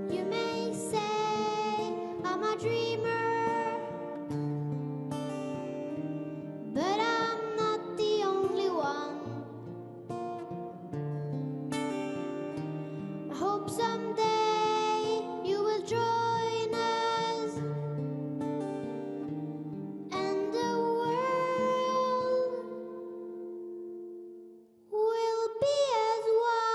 You may say I'm a dreamer, but I'm not the only one. I hope someday you will join us, and the world will be as one.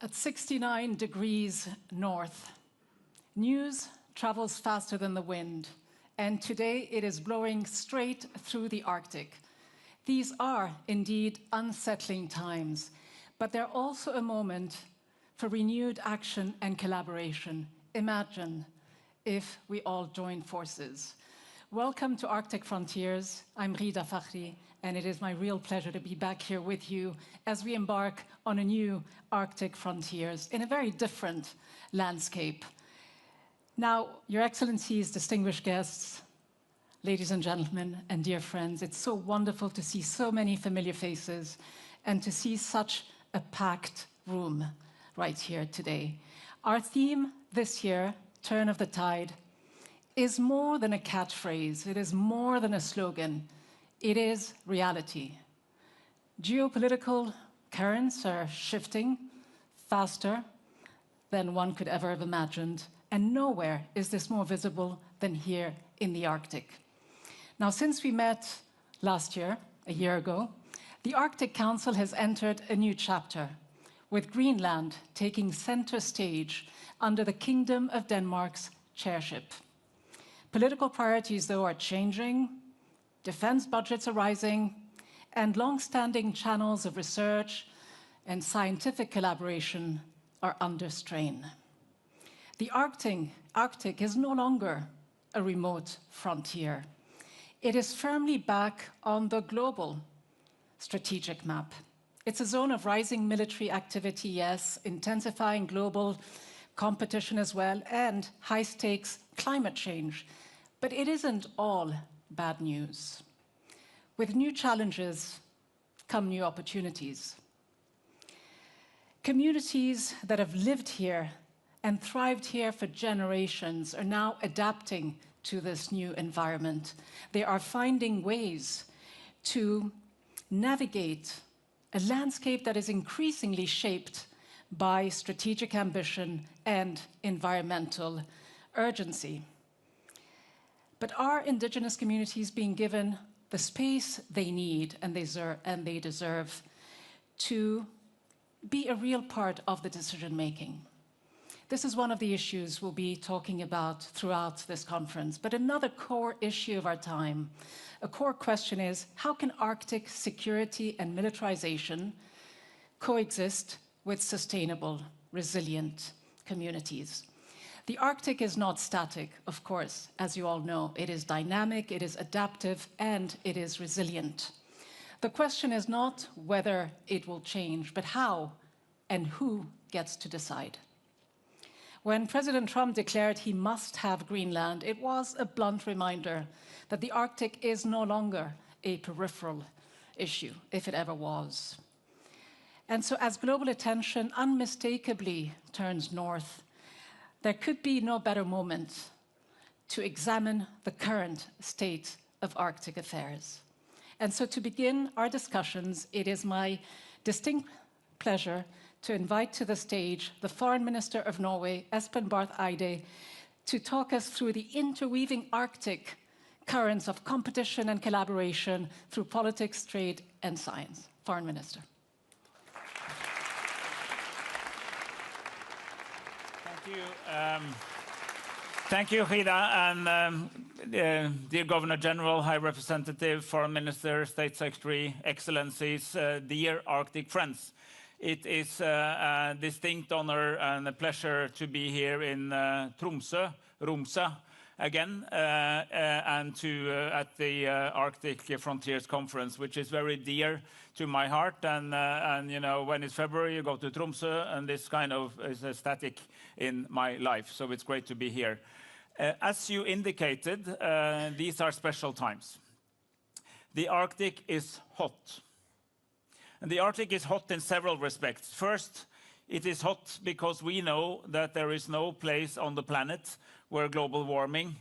At 69 degrees north, news travels faster than the wind, and today it is blowing straight through the Arctic. These are indeed unsettling times, but they're also a moment for renewed action and collaboration. Imagine if we all joined forces. Welcome to Arctic Frontiers. I'm Rida Fakhri, and it is my real pleasure to be back here with you as we embark on a new Arctic Frontiers in a very different landscape. Now, Your Excellencies, distinguished guests, ladies and gentlemen, and dear friends, it's so wonderful to see so many familiar faces and to see such a packed room right here today. Our theme this year, Turn of the Tide, is more than a catchphrase. It is more than a slogan. It is reality. Geopolitical currents are shifting faster than one could ever have imagined, and nowhere is this more visible than here in the Arctic. Now, since we met last year, a year ago, the Arctic Council has entered a new chapter, with Greenland taking center stage under the Kingdom of Denmark's chairship. Political priorities, though, are changing, defense budgets are rising, and long-standing channels of research and scientific collaboration are under strain. The Arctic is no longer a remote frontier. It is firmly back on the global strategic map. It's a zone of rising military activity, yes, intensifying global competition as well, and high-stakes climate change. But it isn't all bad news. With new challenges come new opportunities. Communities that have lived here and thrived here for generations are now adapting to this new environment. They are finding ways to navigate a landscape that is increasingly shaped by strategic ambition and environmental urgency. But are indigenous communities being given the space they need and they deserve to be a real part of the decision-making? This is one of the issues we'll be talking about throughout this conference. But another core issue of our time, a core question is, how can Arctic security and militarization coexist with sustainable, resilient communities? The Arctic is not static, of course, as you all know. It is dynamic, it is adaptive, and it is resilient. The question is not whether it will change, but how and who gets to decide. When President Trump declared he must have Greenland, it was a blunt reminder that the Arctic is no longer a peripheral issue, if it ever was. And so as global attention unmistakably turns north, there could be no better moment to examine the current state of Arctic affairs. And so to begin our discussions, it is my distinct pleasure to invite to the stage the Foreign Minister of Norway, Espen Barth Eide, to talk us through the interweaving Arctic currents of competition and collaboration through politics, trade, and science. Foreign Minister. Thank you, Frida, and dear Governor General, High Representative, Foreign Minister, State Secretary, Excellencies, dear Arctic friends. It is a distinct honor and a pleasure to be here in Tromsø, Romsa, again, and at the Arctic Frontiers Conference, which is very dear to my heart. And you know, when it's February, you go to Tromsø, and this kind of is a static in my life. So it's great to be here. As you indicated, these are special times. The Arctic is hot. And the Arctic is hot in several respects. First, it is hot because we know that there is no place on the planet where global warming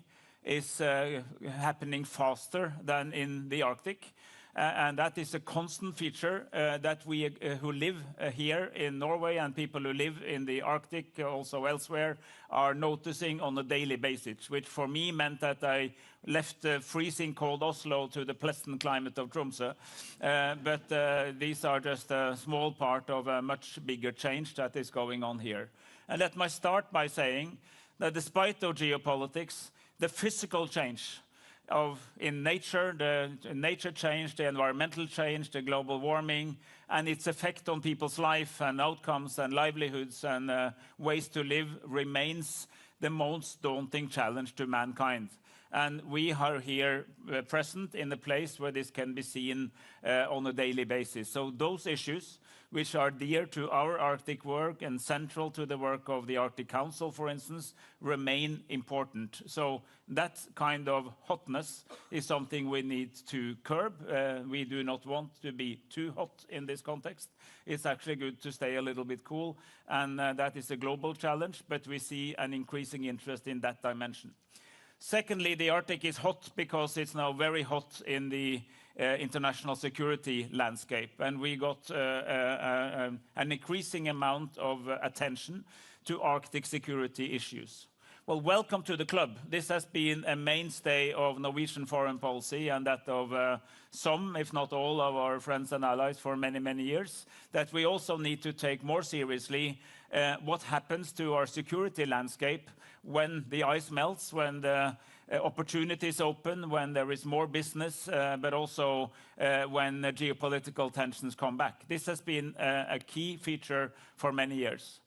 is happening faster than in the Arctic. And that is a constant feature that we who live here in Norway and people who live in the Arctic, also elsewhere, are noticing on a daily basis, which for me meant that I left freezing cold Oslo to the pleasant climate of Tromsø. But these are just a small part of a much bigger change that is going on here. And let me start by saying that despite of geopolitics, the physical change in nature, the nature change, the environmental change, the global warming, and its effect on people's life and outcomes and livelihoods and ways to live remains the most daunting challenge to mankind. And we are here present in a place where this can be seen on a daily basis. So those issues, which are dear to our Arctic work and central to the work of the Arctic Council, for instance, remain important. So that kind of hotness is something we need to curb. We do not want to be too hot in this context. It's actually good to stay a little bit cool, and that is a global challenge, but we see an increasing interest in that dimension. Secondly, the Arctic is hot because it's now very hot in the international security landscape, and we got an increasing amount of attention to Arctic security issues. Well, welcome to the club. This has been a mainstay of Norwegian foreign policy and that of some, if not all, of our friends and allies for many, many years, that we also need to take more seriously what happens to our security landscape when the ice melts, when the opportunities open, when there is more business, but also when geopolitical tensions come back. This has been a key feature for many years.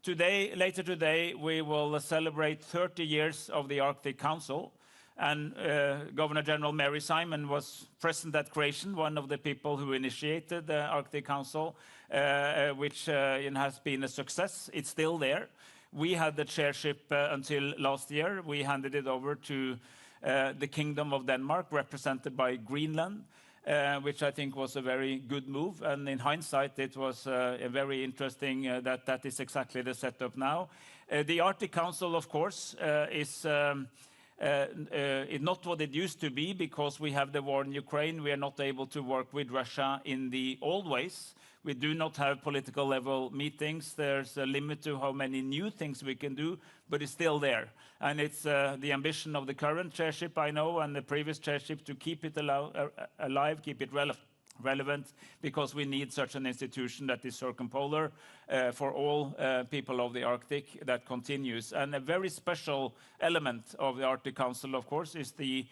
Later today, we will celebrate 30 years of the Arctic Council, and Governor General Mary Simon was present at creation, one of the people who initiated the Arctic Council, which has been a success. It's still there. We had the chairship until last year. We handed it over to the Kingdom of Denmark, represented by Greenland, which I think was a very good move. And in hindsight, it was a very interesting that is exactly the setup now. The Arctic Council, of course, is It's not what it used to be because we have the war in Ukraine. We are not able to work with Russia in the old ways. We do not have political level meetings. There's a limit to how many new things we can do, but it's still there. And it's the ambition of the current chairship, I know, and the previous chairship to keep it alive, keep it relevant, because we need such an institution that is circumpolar for all people of the Arctic that continues. And a very special element of the Arctic Council, of course, is the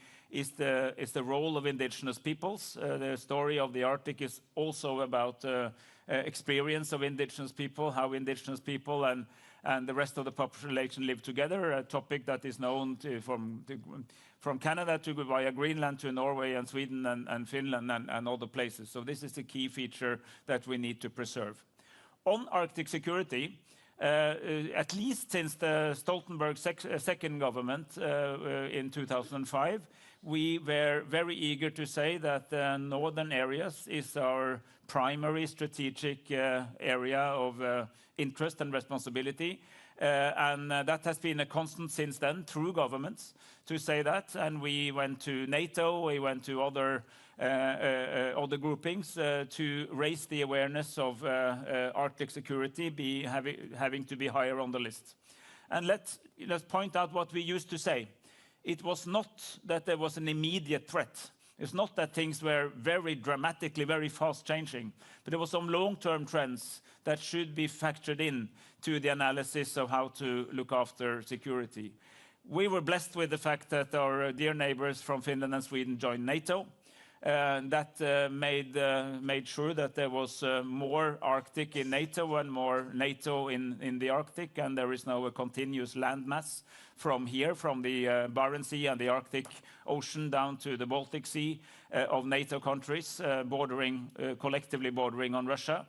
role of indigenous peoples. The story of the Arctic is also about experience of indigenous people, how indigenous people and the rest of the population live together, a topic that is known from Canada to via Greenland to Norway and Sweden and Finland and other places. So this is the key feature that we need to preserve. On Arctic security, at least since the Stoltenberg second government in 2005, we were very eager to say that the northern areas is our primary strategic area of interest and responsibility. And that has been a constant since then through governments to say that. And we went to NATO, we went to other groupings to raise the awareness of Arctic security having to be higher on the list. And let's point out what we used to say. It was not that there was an immediate threat. It's not that things were very dramatically, very fast changing, but there were some long-term trends that should be factored in to the analysis of how to look after security. We were blessed with the fact that our dear neighbors from Finland and Sweden joined NATO. That made sure that there was more Arctic in NATO and more NATO in the Arctic, and there is now a continuous landmass from here, from the Barents Sea and the Arctic Ocean down to the Baltic Sea of NATO countries collectively bordering on Russia.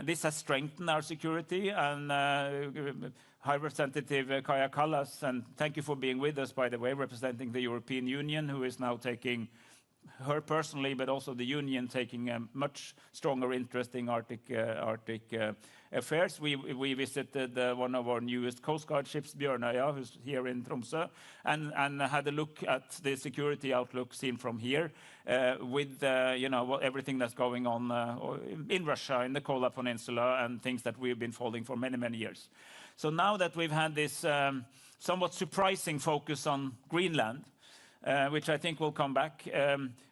This has strengthened our security, and High Representative Kaja Kallas, and thank you for being with us, by the way, representing the European Union, who is now taking her personally, but also the Union, taking a much stronger interest in Arctic affairs. We visited one of our newest Coast Guard ships, Bjørnøya, who's here in Tromsø, and had a look at the security outlook seen from here, with everything that's going on in Russia, in the Kola Peninsula, and things that we've been following for many, many years. So now that we've had this somewhat surprising focus on Greenland, which I think will come back.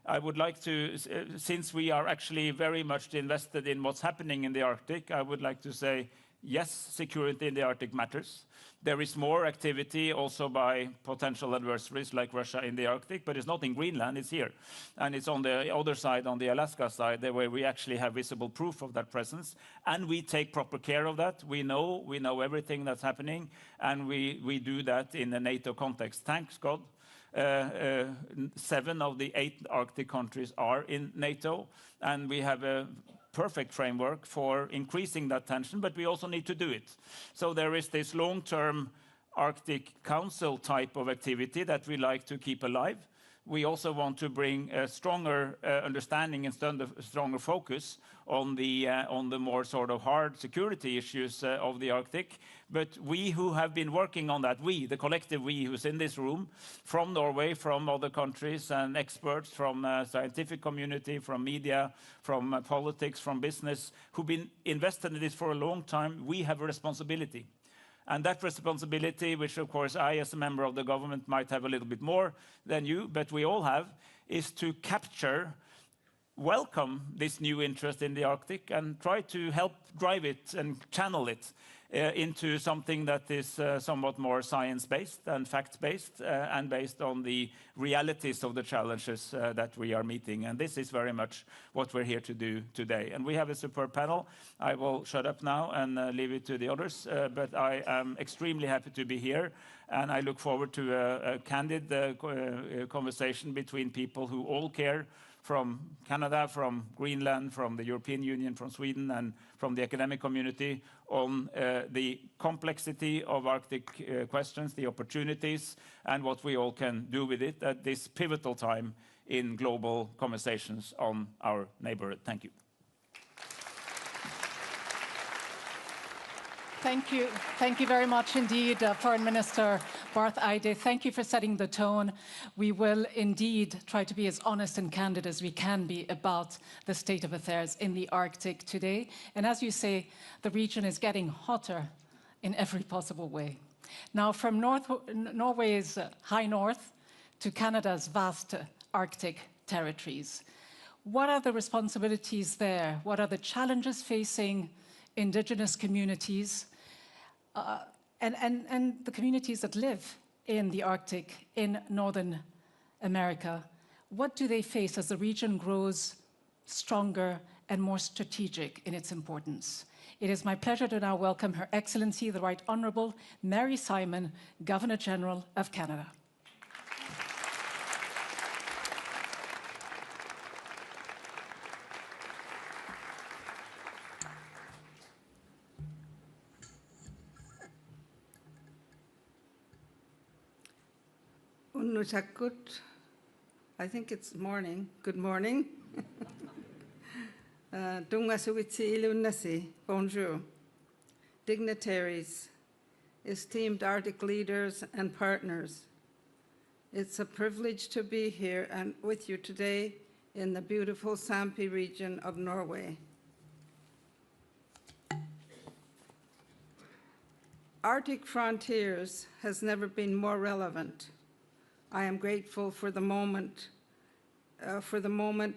I would like to, since we are actually very much invested in what's happening in the Arctic, I would like to say, yes, security in the Arctic matters. There is more activity also by potential adversaries like Russia in the Arctic, but it's not in Greenland, it's here. And it's on the other side, on the Alaska side, where we actually have visible proof of that presence. And we take proper care of that. We know everything that's happening, and we do that in a NATO context. Thanks God. 7 of the 8 Arctic countries are in NATO, and we have a perfect framework for increasing that tension, but we also need to do it. So there is this long-term Arctic Council type of activity that we like to keep alive. We also want to bring a stronger understanding and stronger focus on the more sort of hard security issues of the Arctic. But we who have been working on that, the collective we who's in this room, from Norway, from other countries, and experts from scientific community, from media, from politics, from business, who've been invested in this for a long time, we have a responsibility. And that responsibility, which of course I as a member of the government might have a little bit more than you, but we all have, is to welcome this new interest in the Arctic and try to help drive it and channel it into something that is somewhat more science-based and fact-based and based on the realities of the challenges that we are meeting. And this is very much what we're here to do today. And we have a superb panel. I will shut up now and leave it to the others. But I am extremely happy to be here. And I look forward to a candid conversation between people who all care, from Canada, from Greenland, from the European Union, from Sweden, and from the academic community on the complexity of Arctic questions, the opportunities, and what we all can do with it at this pivotal time in global conversations on our neighborhood. Thank you. Thank you. Thank you very much indeed, Foreign Minister Barth Eide. Thank you for setting the tone. We will indeed try to be as honest and candid as we can be about the state of affairs in the Arctic today. And as you say, the region is getting hotter in every possible way. Now, from Norway's high north to Canada's vast Arctic territories, what are the responsibilities there? What are the challenges facing Indigenous communities and the communities that live in the Arctic in Northern America? What do they face as the region grows stronger and more strategic in its importance? It is my pleasure to now welcome Her Excellency, the Right Honourable Mary Simon, Governor-General of Canada. I think it's morning. Good morning. Bonjour. Dignitaries, esteemed Arctic leaders and partners, it's a privilege to be here and with you today in the beautiful Sampi region of Norway. Arctic frontiers has never been more relevant. I am grateful for the moment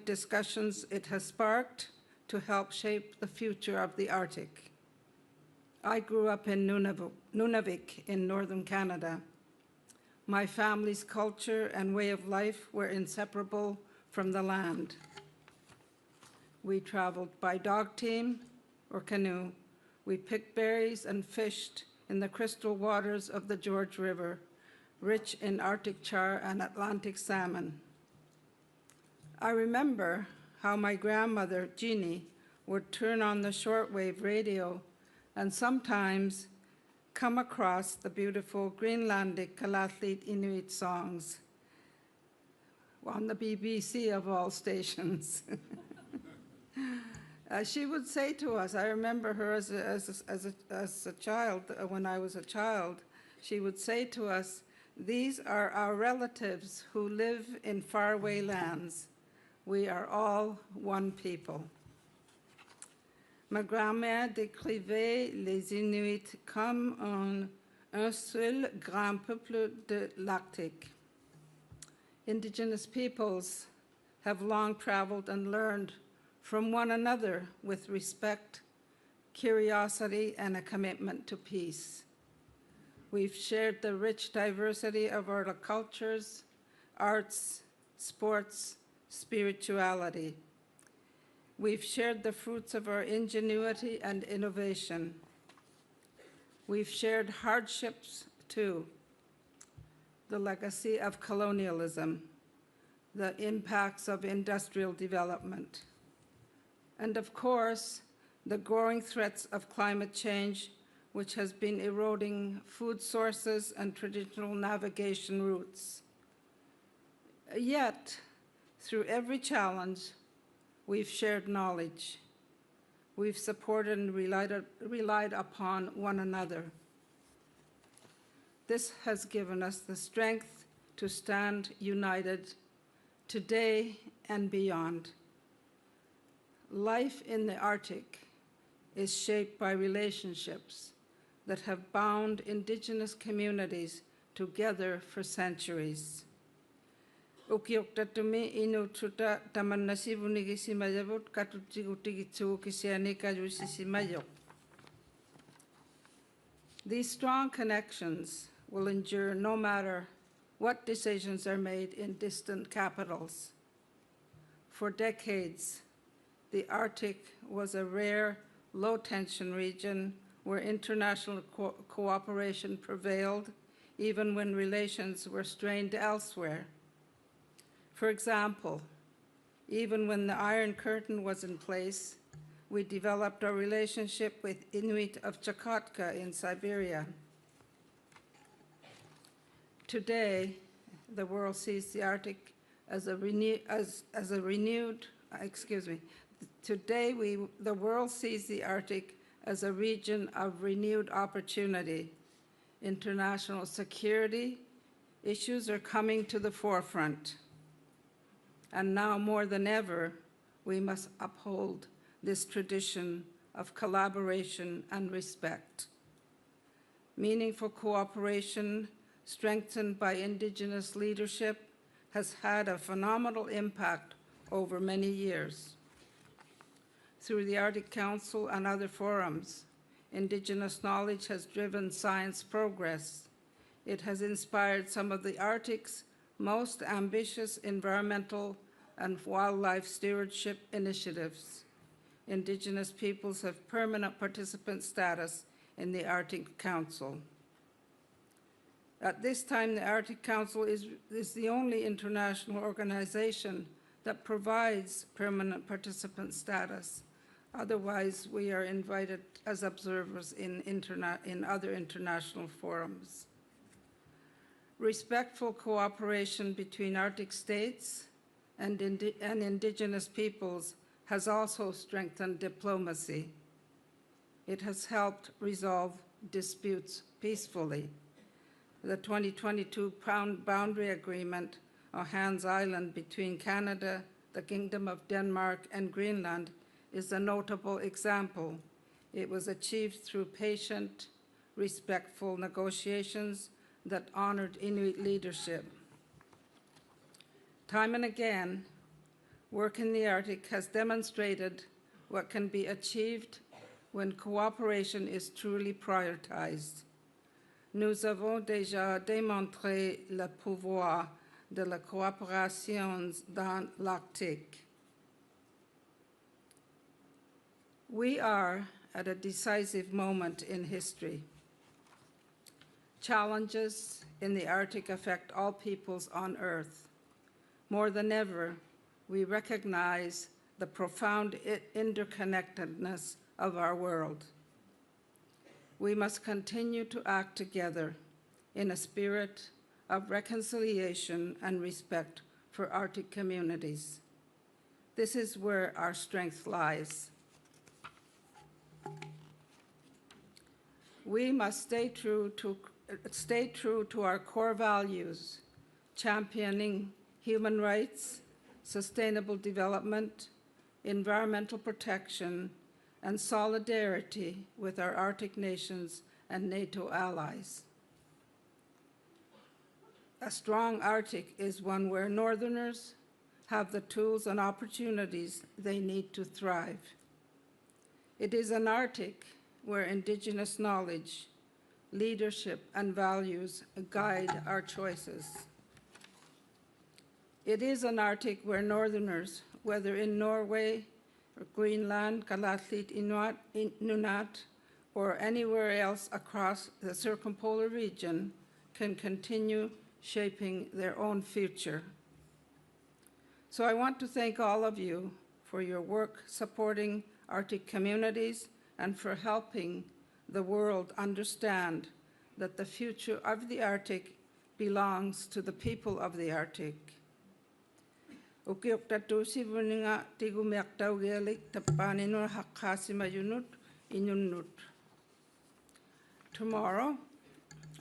discussions it has sparked to help shape the future of the Arctic. I grew up in Nunavik in northern Canada. My family's culture and way of life were inseparable from the land. We traveled by dog team or canoe. We picked berries and fished in the crystal waters of the George River, rich in Arctic char and Atlantic salmon. I remember how my grandmother, Jeannie, would turn on the shortwave radio and sometimes come across the beautiful Greenlandic Kalatlit Inuit songs on the BBC of all stations. She would say to us, I remember her as a child, when I was a child, she would say to us, "These are our relatives who live in faraway lands. We are all one people." Ma grand-mère décrivait les Inuits comme un seul grand peuple de l'Arctique. Indigenous peoples have long traveled and learned from one another with respect, curiosity, and a commitment to peace. We've shared the rich diversity of our cultures, arts, sports, spirituality. We've shared the fruits of our ingenuity and innovation. We've shared hardships too, the legacy of colonialism, the impacts of industrial development, and of course, the growing threats of climate change, which has been eroding food sources and traditional navigation routes. Yet, through every challenge, we've shared knowledge. We've supported and relied upon one another. This has given us the strength to stand united today and beyond. Life in the Arctic is shaped by relationships that have bound Indigenous communities together for centuries. These strong connections will endure no matter what decisions are made in distant capitals. For decades, the Arctic was a rare, low-tension region where international cooperation prevailed, even when relations were strained elsewhere. For example, even when the Iron Curtain was in place, we developed a relationship with Inuit of Chukotka in Siberia. Today, the world sees the Arctic as a renewed. The world sees the Arctic as a region of renewed opportunity. International security issues are coming to the forefront. And now more than ever, we must uphold this tradition of collaboration and respect. Meaningful cooperation, strengthened by Indigenous leadership, has had a phenomenal impact over many years. Through the Arctic Council and other forums, Indigenous knowledge has driven science progress. It has inspired some of the Arctic's most ambitious environmental and wildlife stewardship initiatives. Indigenous peoples have permanent participant status in the Arctic Council. At this time, the Arctic Council is the only international organization that provides permanent participant status. Otherwise, we are invited as observers in other international forums. Respectful cooperation between Arctic states and Indigenous peoples has also strengthened diplomacy. It has helped resolve disputes peacefully. The 2022 boundary agreement on Hans Island between Canada, the Kingdom of Denmark, and Greenland is a notable example. It was achieved through patient, respectful negotiations that honored Inuit leadership. Time and again, work in the Arctic has demonstrated what can be achieved when cooperation is truly prioritized. Nous avons déjà démontré le pouvoir de la coopération dans l'Arctique. We are at a decisive moment in history. Challenges in the Arctic affect all peoples on Earth. More than ever, we recognize the profound interconnectedness of our world. We must continue to act together in a spirit of reconciliation and respect for Arctic communities. This is where our strength lies. We must stay true to our core values, championing human rights, sustainable development, environmental protection, and solidarity with our Arctic nations and NATO allies. A strong Arctic is one where Northerners have the tools and opportunities they need to thrive. It is an Arctic where Indigenous knowledge, leadership, and values guide our choices. It is an Arctic where Northerners, whether in Norway, or Greenland, Galatlit Inuit, or anywhere else across the circumpolar region, can continue shaping their own future. So I want to thank all of you for your work supporting Arctic communities and for helping the world understand that the future of the Arctic belongs to the people of the Arctic. Tomorrow,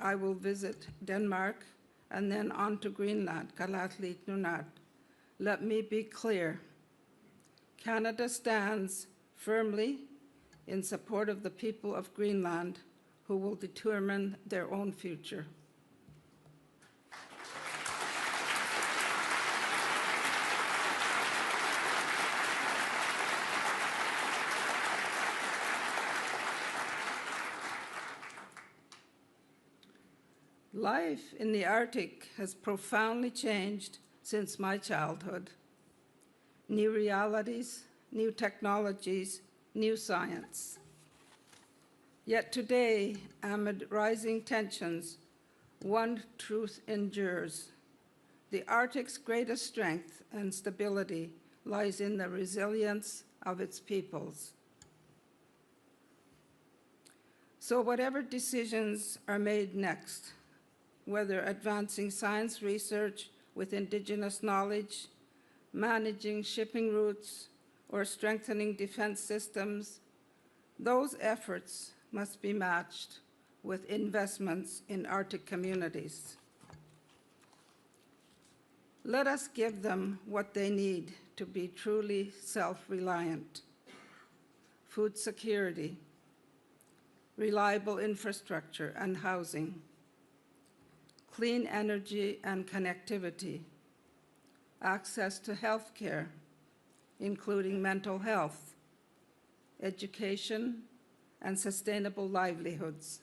I will visit Denmark and then on to Greenland, Galatlit Nunat. Let me be clear. Canada stands firmly in support of the people of Greenland who will determine their own future. Life in the Arctic has profoundly changed since my childhood. New realities, new technologies, new science. Yet today, amid rising tensions, one truth endures. The Arctic's greatest strength and stability lies in the resilience of its peoples. So whatever decisions are made next, whether advancing science research with Indigenous knowledge, managing shipping routes, or strengthening defense systems, Those efforts must be matched with investments in Arctic communities. Let us give them what they need to be truly self-reliant: food security, reliable infrastructure and housing, clean energy and connectivity, access to health care, including mental health, education, and sustainable livelihoods.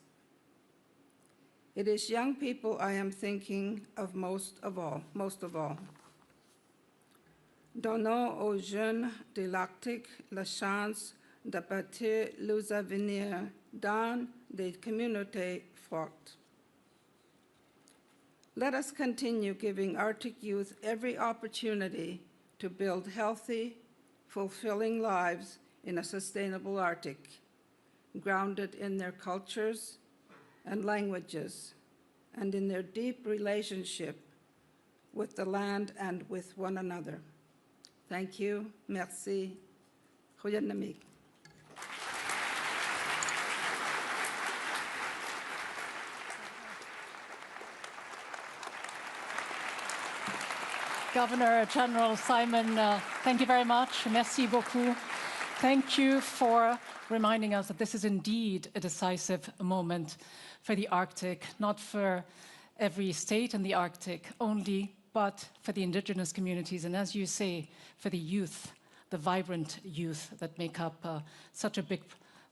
It is young people I am thinking of most of all. Donnons aux jeunes de l'Arctique la chance de bâtir leurs avenirs dans des communautés fortes. Let us continue giving Arctic youth every opportunity to build healthy, fulfilling lives in a sustainable Arctic, grounded in their cultures and languages, and in their deep relationship with the land and with one another. Thank you. Merci. Goedenamiddag. Governor General Simon, thank you very much. Merci beaucoup. Thank you for reminding us that this is indeed a decisive moment for the Arctic, not for every state in the Arctic only, but for the indigenous communities, and as you say, for the youth, the vibrant youth that make up such a big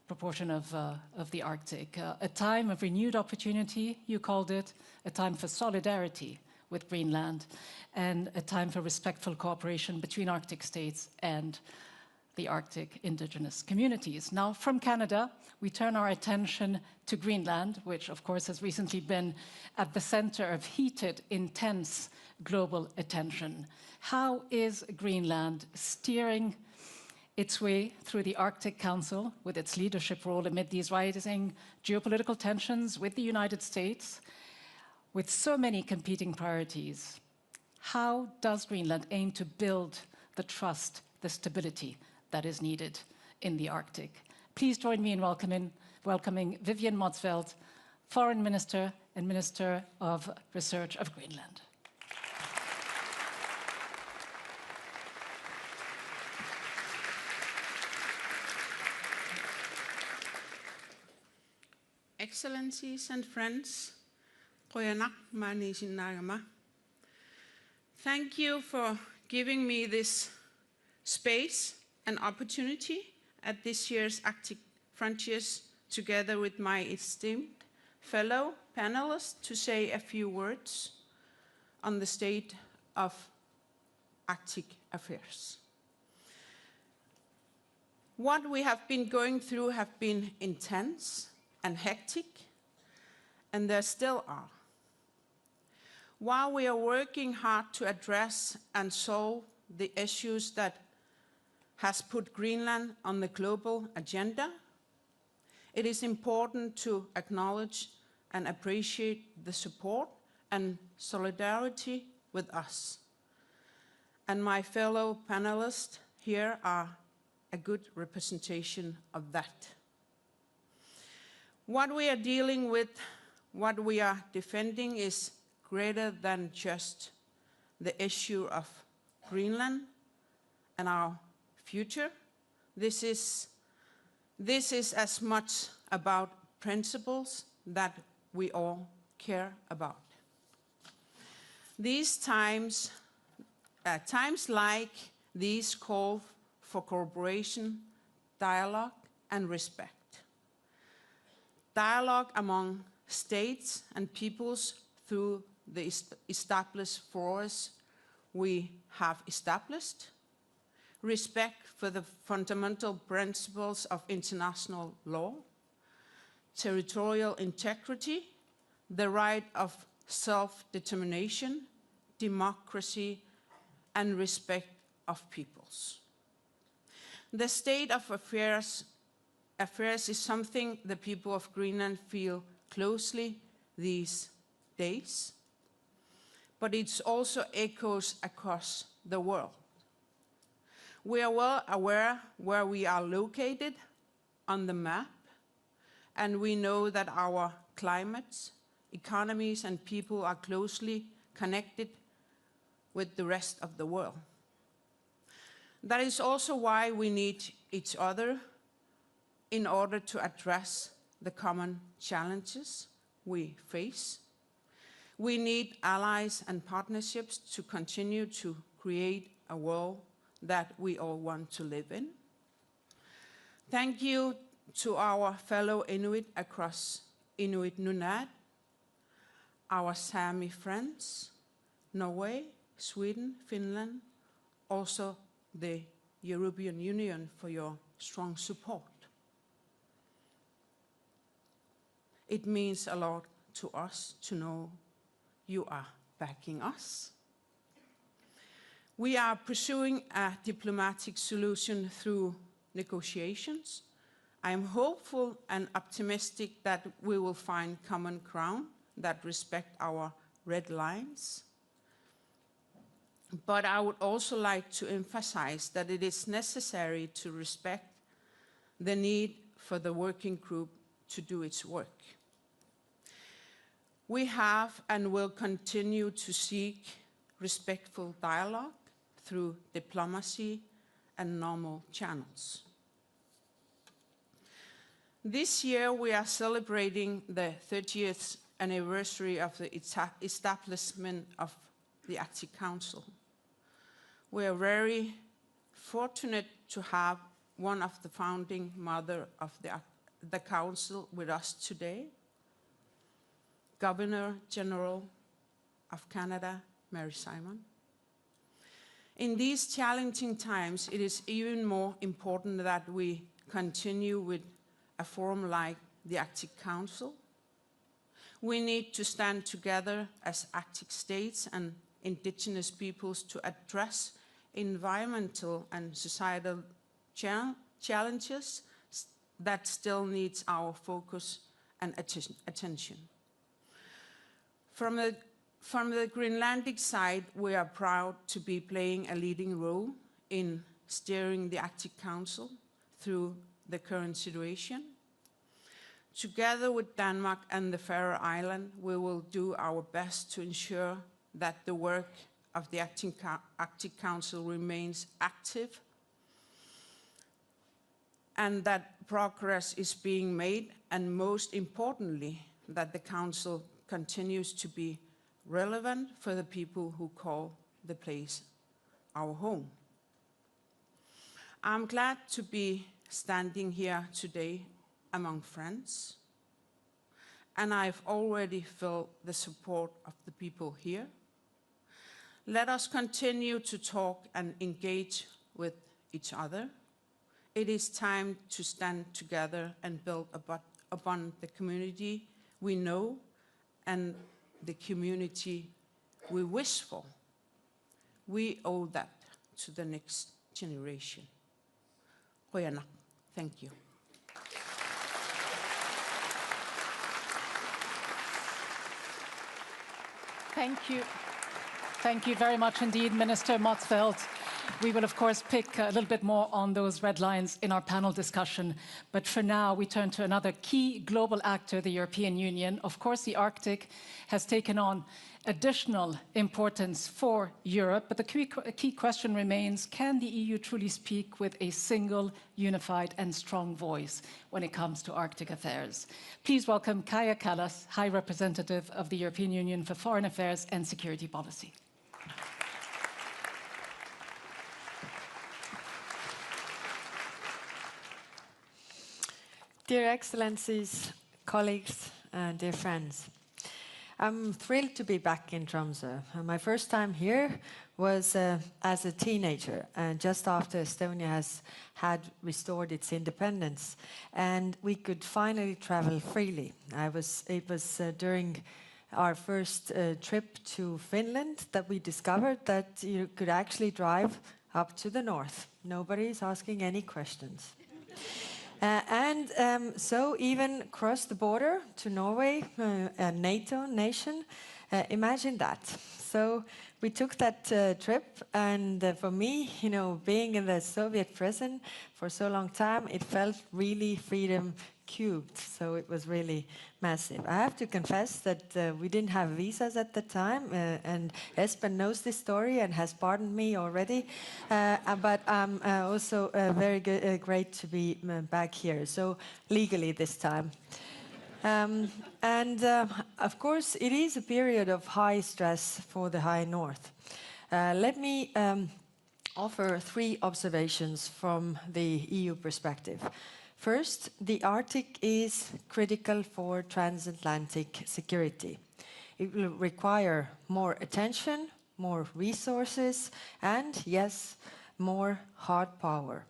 proportion of the Arctic. A time of renewed opportunity, you called it, a time for solidarity with Greenland, and a time for respectful cooperation between Arctic states and the Arctic indigenous communities. Now, from Canada, we turn our attention to Greenland, which of course has recently been at the center of heated, intense global attention. How is Greenland steering its way through the Arctic Council with its leadership role amid these rising geopolitical tensions with the United States, with so many competing priorities? How does Greenland aim to build the trust, the stability that is needed in the Arctic? Please join me in welcoming Vivian Motzfeldt, Foreign Minister and Minister of Research of Greenland. Excellencies and friends, thank you for giving me this space and opportunity at this year's Arctic Frontiers, together with my esteemed fellow panelists, to say a few words on the state of Arctic affairs. What we have been going through have been intense and hectic, and there still are. While we are working hard to address and solve the issues that has put Greenland on the global agenda, it is important to acknowledge and appreciate the support and solidarity with us. And my fellow panelists here are a good representation of that. What we are dealing with, what we are defending, is greater than just the issue of Greenland and our future. This is as much about principles that we all care about. These times like these call for cooperation, dialogue, and respect. Dialogue among states and peoples through the established forums we have established, respect for the fundamental principles of international law, territorial integrity, the right of self-determination, democracy, and respect of peoples. The state of affairs is something the people of Greenland feel closely these days, but it also echoes across the world. We are well aware where we are located on the map, and we know that our climates, economies, and people are closely connected with the rest of the world. That is also why we need each other in order to address the common challenges we face. We need allies and partnerships to continue to create a world that we all want to live in. Thank you to our fellow Inuit across Inuit Nunat, our Sami friends, Norway, Sweden, Finland, also the European Union for your strong support. It means a lot to us to know you are backing us. We are pursuing a diplomatic solution through negotiations. I am hopeful and optimistic that we will find common ground that respect our red lines. But I would also like to emphasize that it is necessary to respect the need for the working group to do its work. We have and will continue to seek respectful dialogue through diplomacy and normal channels. This year we are celebrating the 30th anniversary of the establishment of the Arctic Council. We are very fortunate to have one of the founding mothers of the Council with us today, Governor General of Canada, Mary Simon. In these challenging times, it is even more important that we continue with a forum like the Arctic Council. We need to stand together as Arctic states and indigenous peoples to address environmental and societal challenges that still needs our focus and attention. From the Greenlandic side, we are proud to be playing a leading role in steering the Arctic Council through the current situation. Together with Denmark and the Faroe Islands, we will do our best to ensure that the work of the Arctic Council remains active and that progress is being made, and most importantly, that the Council continues to be relevant for the people who call the place our home. I'm glad to be standing here today among friends, and I've already felt the support of the people here. Let us continue to talk and engage with each other. It is time to stand together and build upon the community we know and the community we wish for. We owe that to the next generation. Hoyana, thank you. Thank you. Thank you very much indeed, Minister Motzfeldt. We will, of course, pick a little bit more on those red lines in our panel discussion. But for now, we turn to another key global actor, the European Union. Of course, the Arctic has taken on additional importance for Europe. But the key question remains, can the EU truly speak with a single, unified and strong voice when it comes to Arctic affairs? Please welcome Kaja Kallas, High Representative of the European Union for Foreign Affairs and Security Policy. Dear Excellencies, colleagues, and dear friends, I'm thrilled to be back in Tromsø. My first time here was as a teenager, just after Estonia had restored its independence, and we could finally travel freely. It was during our first trip to Finland that we discovered that you could actually drive up to the north. Nobody's asking any questions. So even cross the border to Norway, a NATO nation, imagine that. So we took that trip, and for me, you know, being in the Soviet prison for so long time, it felt really freedom cubed. So it was really massive. I have to confess that we didn't have visas at the time, and Espen knows this story and has pardoned me already. But I'm also very great to be back here. So legally this time. Of course, it is a period of high stress for the High North. Let me offer 3 observations from the EU perspective. First, the Arctic is critical for transatlantic security. It will require more attention, more resources, and yes, more hard power.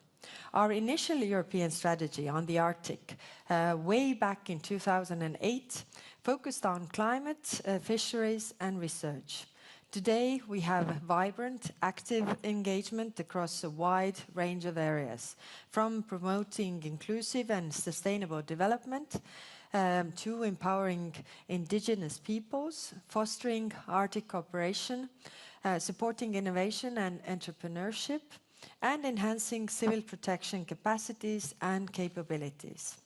Our initial European strategy on the Arctic, way back in 2008, focused on climate, fisheries, and research. Today, we have vibrant, active engagement across a wide range of areas, from promoting inclusive and sustainable development to empowering indigenous peoples, fostering Arctic cooperation, supporting innovation and entrepreneurship, and enhancing civil protection capacities and capabilities.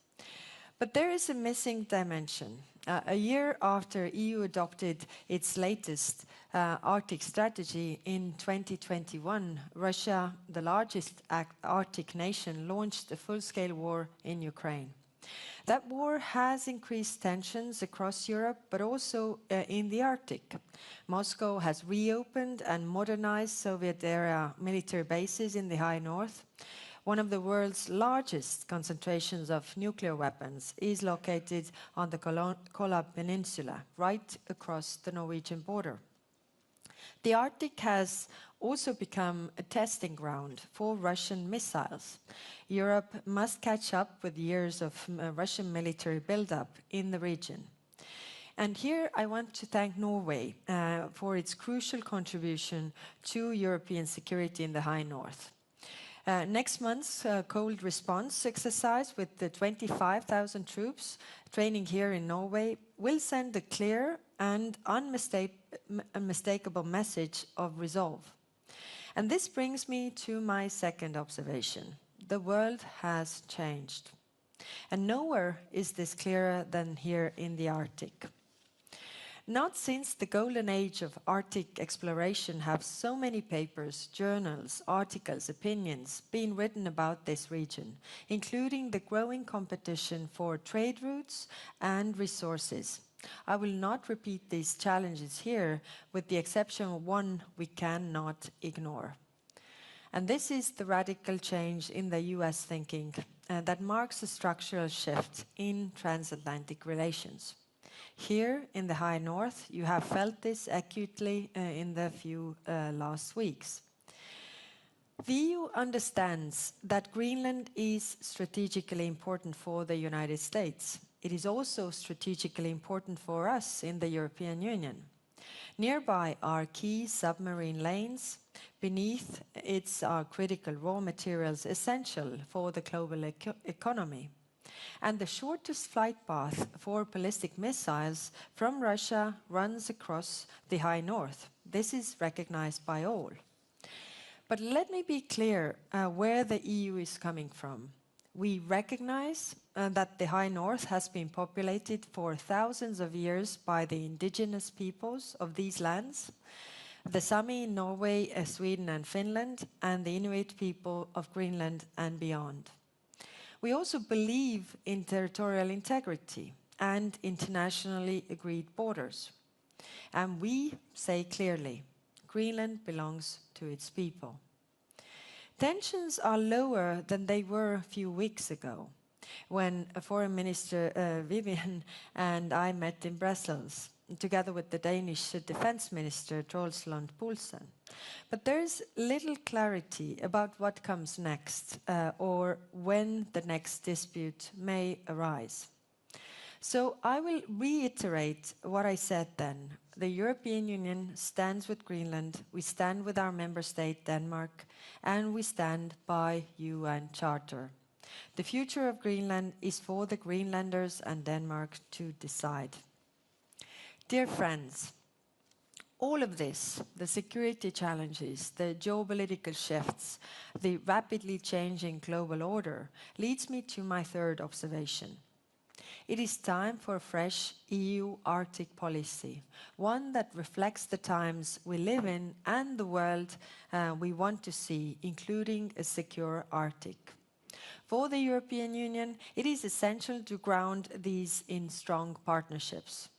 But there is a missing dimension. A year after EU adopted its latest Arctic strategy in 2021, Russia, the largest Arctic nation, launched a full-scale war in Ukraine. That war has increased tensions across Europe, but also in the Arctic. Moscow has reopened and modernized Soviet-era military bases in the High North. One of the world's largest concentrations of nuclear weapons is located on the Kola Peninsula, right across the Norwegian border. The Arctic has also become a testing ground for Russian missiles. Europe must catch up with years of Russian military buildup in the region. And here I want to thank Norway for its crucial contribution to European security in the High North. Next month's cold response exercise with the 25,000 troops training here in Norway will send a clear and unmistakable message of resolve. And this brings me to my second observation. The world has changed. And nowhere is this clearer than here in the Arctic. Not since the golden age of Arctic exploration have so many papers, journals, articles, opinions been written about this region, including the growing competition for trade routes and resources. I will not repeat these challenges here, with the exception of one we cannot ignore. And this is the radical change in the US thinking that marks a structural shift in transatlantic relations. Here in the High North, you have felt this acutely in the few last weeks. The EU understands that Greenland is strategically important for the United States. It is also strategically important for us in the European Union. Nearby are key submarine lanes. Beneath it are critical raw materials essential for the global economy. And the shortest flight path for ballistic missiles from Russia runs across the High North. This is recognized by all. But let me be clear where the EU is coming from. We recognize that the High North has been populated for thousands of years by the indigenous peoples of these lands, the Sami in Norway, Sweden and Finland, and the Inuit people of Greenland and beyond. We also believe in territorial integrity and internationally agreed borders. And we say clearly, Greenland belongs to its people. Tensions are lower than they were a few weeks ago, when Foreign Minister Vivian and I met in Brussels, together with the Danish Defence Minister Troels Lund Poulsen. But there is little clarity about what comes next or when the next dispute may arise. So I will reiterate what I said then. The European Union stands with Greenland, we stand with our member state Denmark, and we stand by UN Charter. The future of Greenland is for the Greenlanders and Denmark to decide. Dear friends, All of this, the security challenges, the geopolitical shifts, the rapidly changing global order, leads me to my third observation. It is time for a fresh EU Arctic policy, one that reflects the times we live in and the world we want to see, including a secure Arctic. For the European Union, it is essential to ground these in strong partnerships.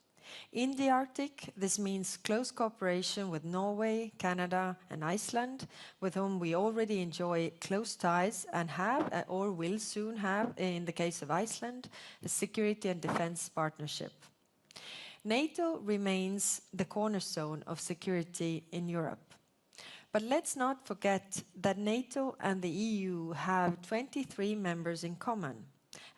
In the Arctic, this means close cooperation with Norway, Canada and Iceland, with whom we already enjoy close ties and have, or will soon have, in the case of Iceland, a security and defense partnership. NATO remains the cornerstone of security in Europe. But let's not forget that NATO and the EU have 23 members in common,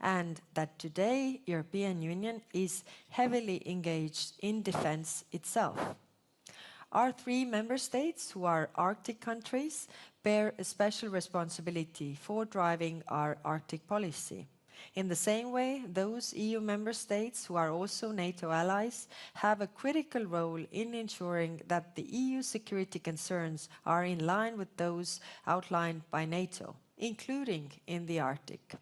and that today European Union is heavily engaged in defense itself. Our 3 member states, who are Arctic countries, bear a special responsibility for driving our Arctic policy. In the same way, those EU member states who are also NATO allies have a critical role in ensuring that the EU security concerns are in line with those outlined by NATO, including in the Arctic.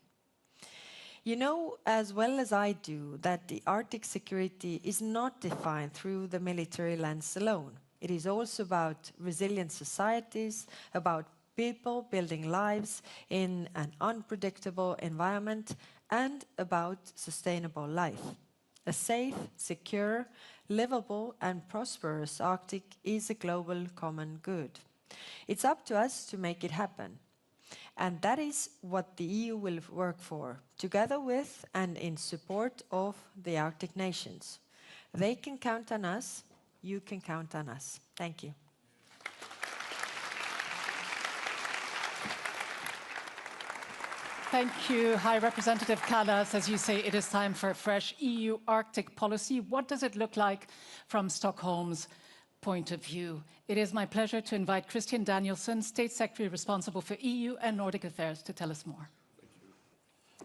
You know as well as I do that the Arctic security is not defined through the military lens alone. It is also about resilient societies, about people building lives in an unpredictable environment, and about sustainable life. A safe, secure, livable and prosperous Arctic is a global common good. It's up to us to make it happen. And that is what the EU will work for, together with and in support of the Arctic nations. They can count on us, you can count on us. Thank you. Thank you, High Representative Kallas. As you say, it is time for a fresh EU Arctic policy. What does it look like from Stockholm's point of view? It is my pleasure to invite Christian Danielsson, State Secretary responsible for EU and Nordic affairs, to tell us more.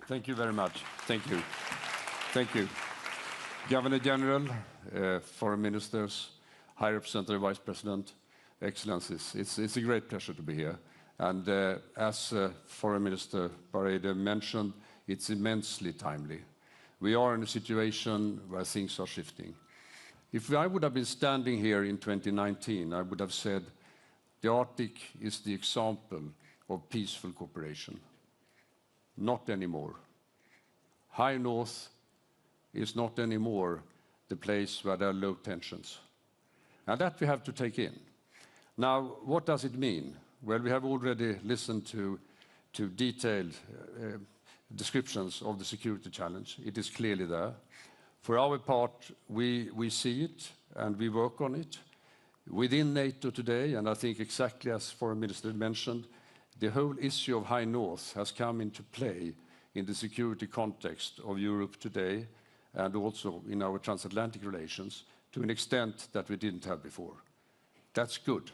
Thank you very much. Thank you. Thank you. Governor General, Foreign Ministers, High Representative Vice President, Excellencies, it's a great pleasure to be here. And as Foreign Minister Barrede mentioned, it's immensely timely. We are in a situation where things are shifting. If I would have been standing here in 2019, I would have said the Arctic is the example of peaceful cooperation. Not anymore. High North is not anymore the place where there are low tensions. And that we have to take in. Now, what does it mean? Well, we have already listened to detailed descriptions of the security challenge. It is clearly there. For our part, we see it and we work on it. Within NATO today, and I think exactly as Foreign Minister mentioned, the whole issue of High North has come into play in the security context of Europe today and also in our transatlantic relations to an extent that we didn't have before. That's good,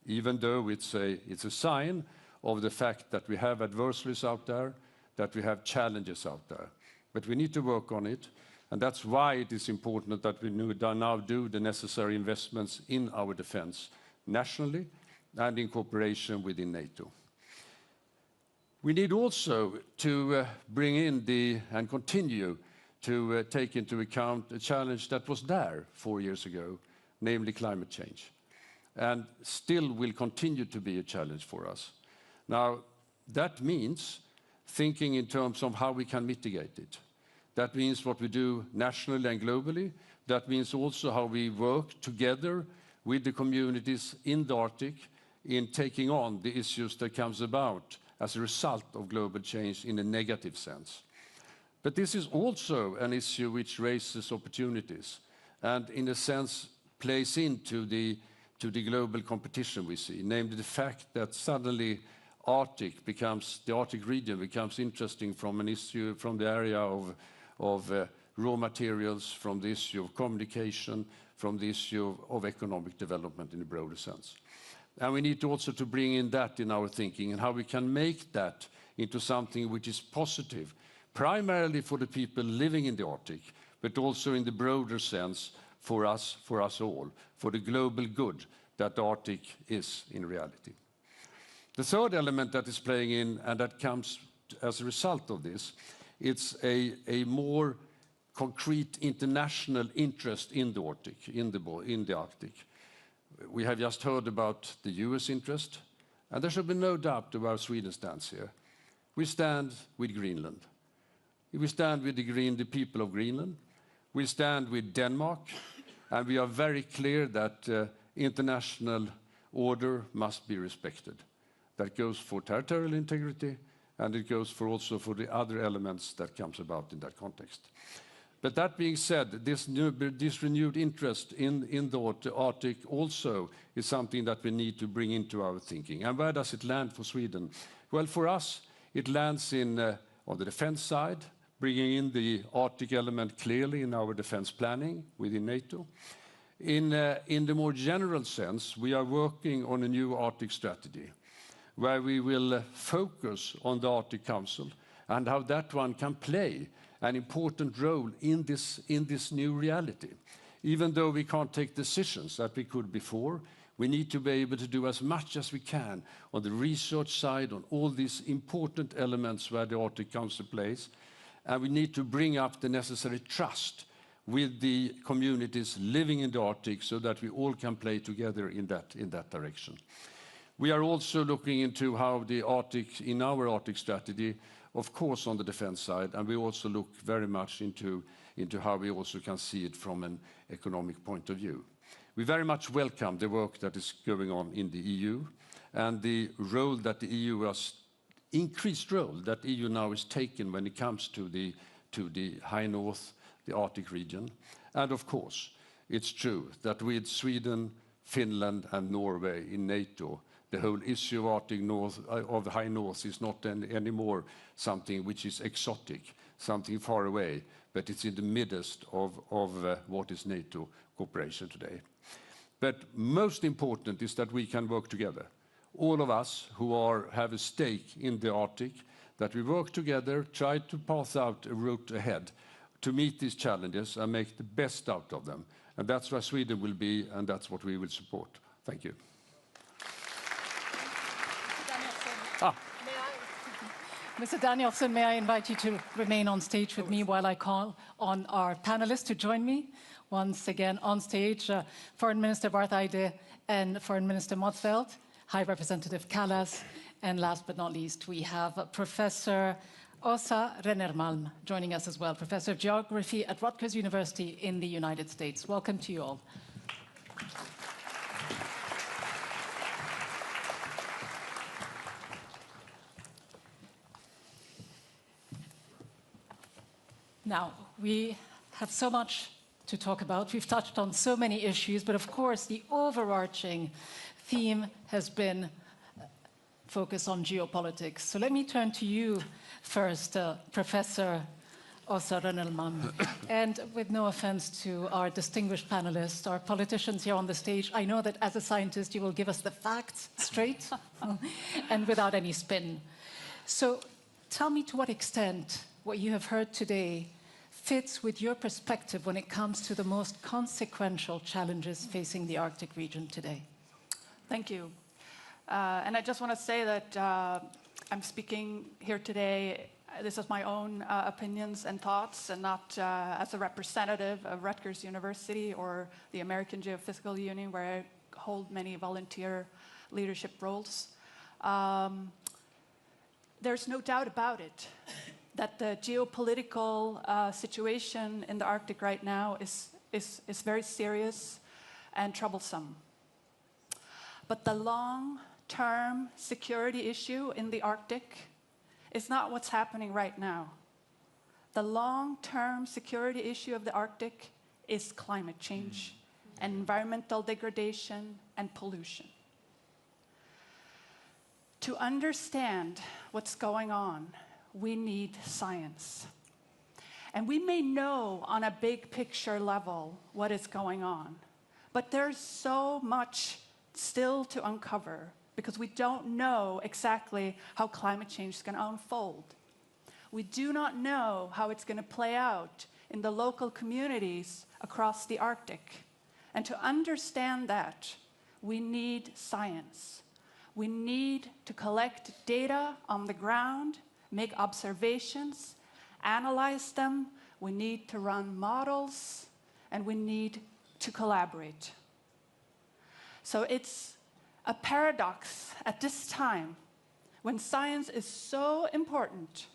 even though it's a sign of the fact that we have adversaries out there, that we have challenges out there. But we need to work on it, and that's why it is important that we now do the necessary investments in our defense, nationally and in cooperation within NATO. We need also to bring in and continue to take into account a challenge that was there 4 years ago, namely climate change, and still will continue to be a challenge for us. Now, that means thinking in terms of how we can mitigate it. That means what we do nationally and globally. That means also how we work together with the communities in the Arctic in taking on the issues that comes about as a result of global change in a negative sense. But this is also an issue which raises opportunities and in a sense plays into the global competition we see, namely the fact that suddenly the Arctic region becomes interesting from an issue from the area of raw materials, from the issue of communication, from the issue of economic development in a broader sense. And we need also to bring in that in our thinking and how we can make that into something which is positive, primarily for the people living in the Arctic, but also in the broader sense for us all, for the global good that the Arctic is in reality. The third element that is playing in, and that comes as a result of this, it's a more concrete international interest in the Arctic, in the Arctic. We have just heard about the US interest, and there should be no doubt about Sweden's stance here. We stand with Greenland. We stand with the people of Greenland. We stand with Denmark, and we are very clear that international order must be respected. That goes for territorial integrity, and it goes also for the other elements that comes about in that context. But that being said, this renewed interest in the Arctic also is something that we need to bring into our thinking. And where does it land for Sweden? Well, for us, it lands on the defense side, bringing in the Arctic element clearly in our defense planning within NATO. In the more general sense, we are working on a new Arctic strategy, where we will focus on the Arctic Council and how that one can play an important role in this new reality. Even though we can't take decisions that we could before, we need to be able to do as much as we can on the research side, on all these important elements where the Arctic Council plays, and we need to bring up the necessary trust with the communities living in the Arctic so that we all can play together in that direction. We are also looking into how the Arctic, in our Arctic strategy, of course on the defense side, and we also look very much into how we also can see it from an economic point of view. We very much welcome the work that is going on in the EU and the role that the EU has, increased role that the EU now is taking when it comes to the high north, the Arctic region. And of course, it's true that with Sweden, Finland and Norway in NATO, the whole issue of Arctic North, of the high north, is not anymore something which is exotic, something far away, but it's in the midst of what is NATO cooperation today. But most important is that we can work together. All of us who have a stake in the Arctic, that we work together, try to path out a route ahead to meet these challenges and make the best out of them. And that's where Sweden will be, and that's what we will support. Thank you. Mr. Danielsson, may I invite you to remain on stage with me while I call on our panelists to join me? Once again on stage, Foreign Minister Barth Eide and Foreign Minister Motzfeldt, High Representative Kallas, and last but not least, we have Professor Åsa Rennermalm joining us as well, Professor of Geography at Rutgers University in the United States. Welcome to you all. Now, we have so much to talk about. We've touched on so many issues, but of course, the overarching theme has been focus on geopolitics. So let me turn to you first, Professor Åsa Rennermalm. And with no offense to our distinguished panelists, our politicians here on the stage, I know that as a scientist, you will give us the facts straight and without any spin. So tell me to what extent what you have heard today fits with your perspective when it comes to the most consequential challenges facing the Arctic region today. Thank you. And I just want to say that I'm speaking here today, this is my own opinions and thoughts, and not as a representative of Rutgers University or the American Geophysical Union, where I hold many volunteer leadership roles. There's no doubt about it that the geopolitical situation in the Arctic right now is very serious and troublesome. But the long-term security issue in the Arctic is not what's happening right now. The long-term security issue of the Arctic is climate change and environmental degradation and pollution. To understand what's going on, we need science. And we may know on a big picture level what is going on, but there's so much still to uncover because we don't know exactly how climate change is going to unfold. We do not know how it's going to play out in the local communities across the Arctic. And to understand that, we need science. We need to collect data on the ground, make observations, analyze them. We need to run models, and we need to collaborate. So it's a paradox at this time when science is so important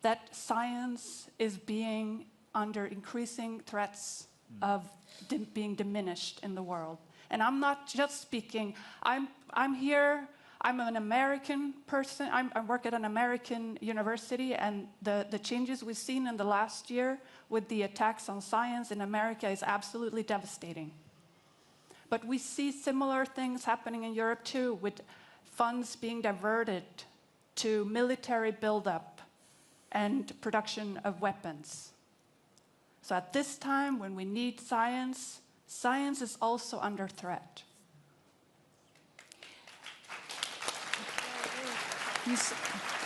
that science is being under increasing threats of being diminished in the world. And I'm not just speaking, I'm here, I'm an American person, I work at an American university, and the changes we've seen in the last year with the attacks on science in America is absolutely devastating. But we see similar things happening in Europe too, with funds being diverted to military buildup and production of weapons. So at this time, when we need science, science is also under threat.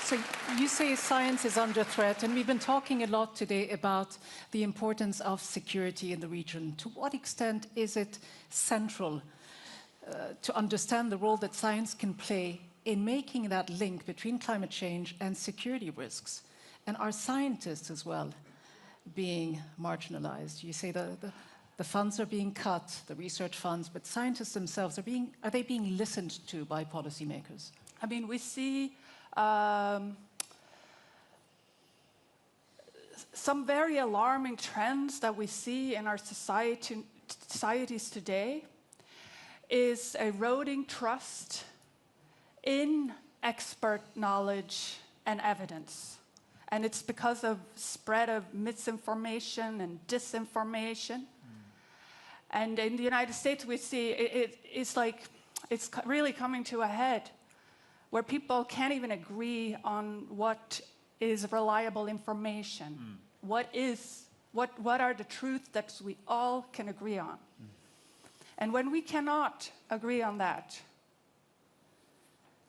So you say science is under threat, and we've been talking a lot today about the importance of security in the region. To what extent is it central to understand the role that science can play in making that link between climate change and security risks? And are scientists as well being marginalized? You say the funds are being cut, the research funds, but scientists themselves, are they being listened to by policymakers? I mean, we see some very alarming trends that we see in our societies today is eroding trust in expert knowledge and evidence. And it's because of spread of misinformation and disinformation. And in the United States, we see it's really coming to a head, where people can't even agree on what is reliable information. What are the truths that we all can agree on? And when we cannot agree on that,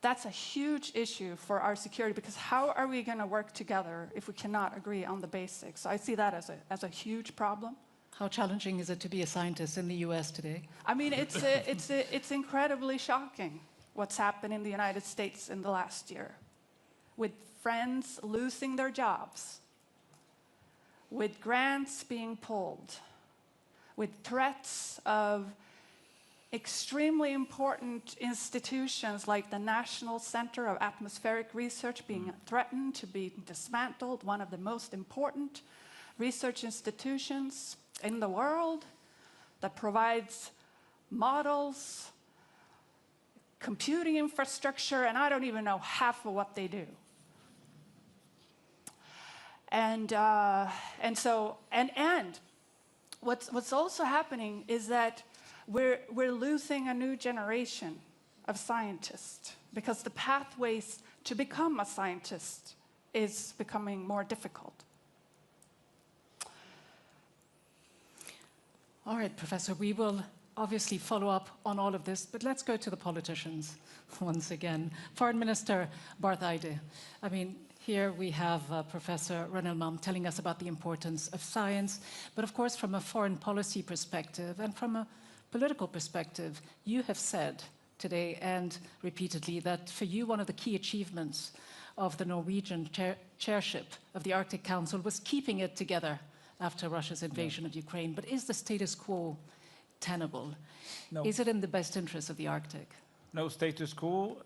that's a huge issue for our security, because how are we going to work together if we cannot agree on the basics? So I see that as a huge problem. How challenging is it to be a scientist in the US today? I mean, it's incredibly shocking what's happened in the United States in the last year, with friends losing their jobs, with grants being pulled, with threats of extremely important institutions like the National Center of Atmospheric Research being threatened to be dismantled, one of the most important research institutions in the world that provides models, computing infrastructure, and I don't even know half of what they do. And what's also happening is that we're losing a new generation of scientists, because the pathways to become a scientist is becoming more difficult. All right, Professor, we will obviously follow up on all of this, but let's go to the politicians once again. Foreign Minister Barth Eide. I mean, here we have Professor Rønnemann telling us about the importance of science, but of course from a foreign policy perspective and from a political perspective, you have said today and repeatedly that for you one of the key achievements of the Norwegian chairship of the Arctic Council was keeping it together after Russia's invasion of Ukraine. But is the status quo tenable? No. Is it in the best interest of the Arctic? No, status quo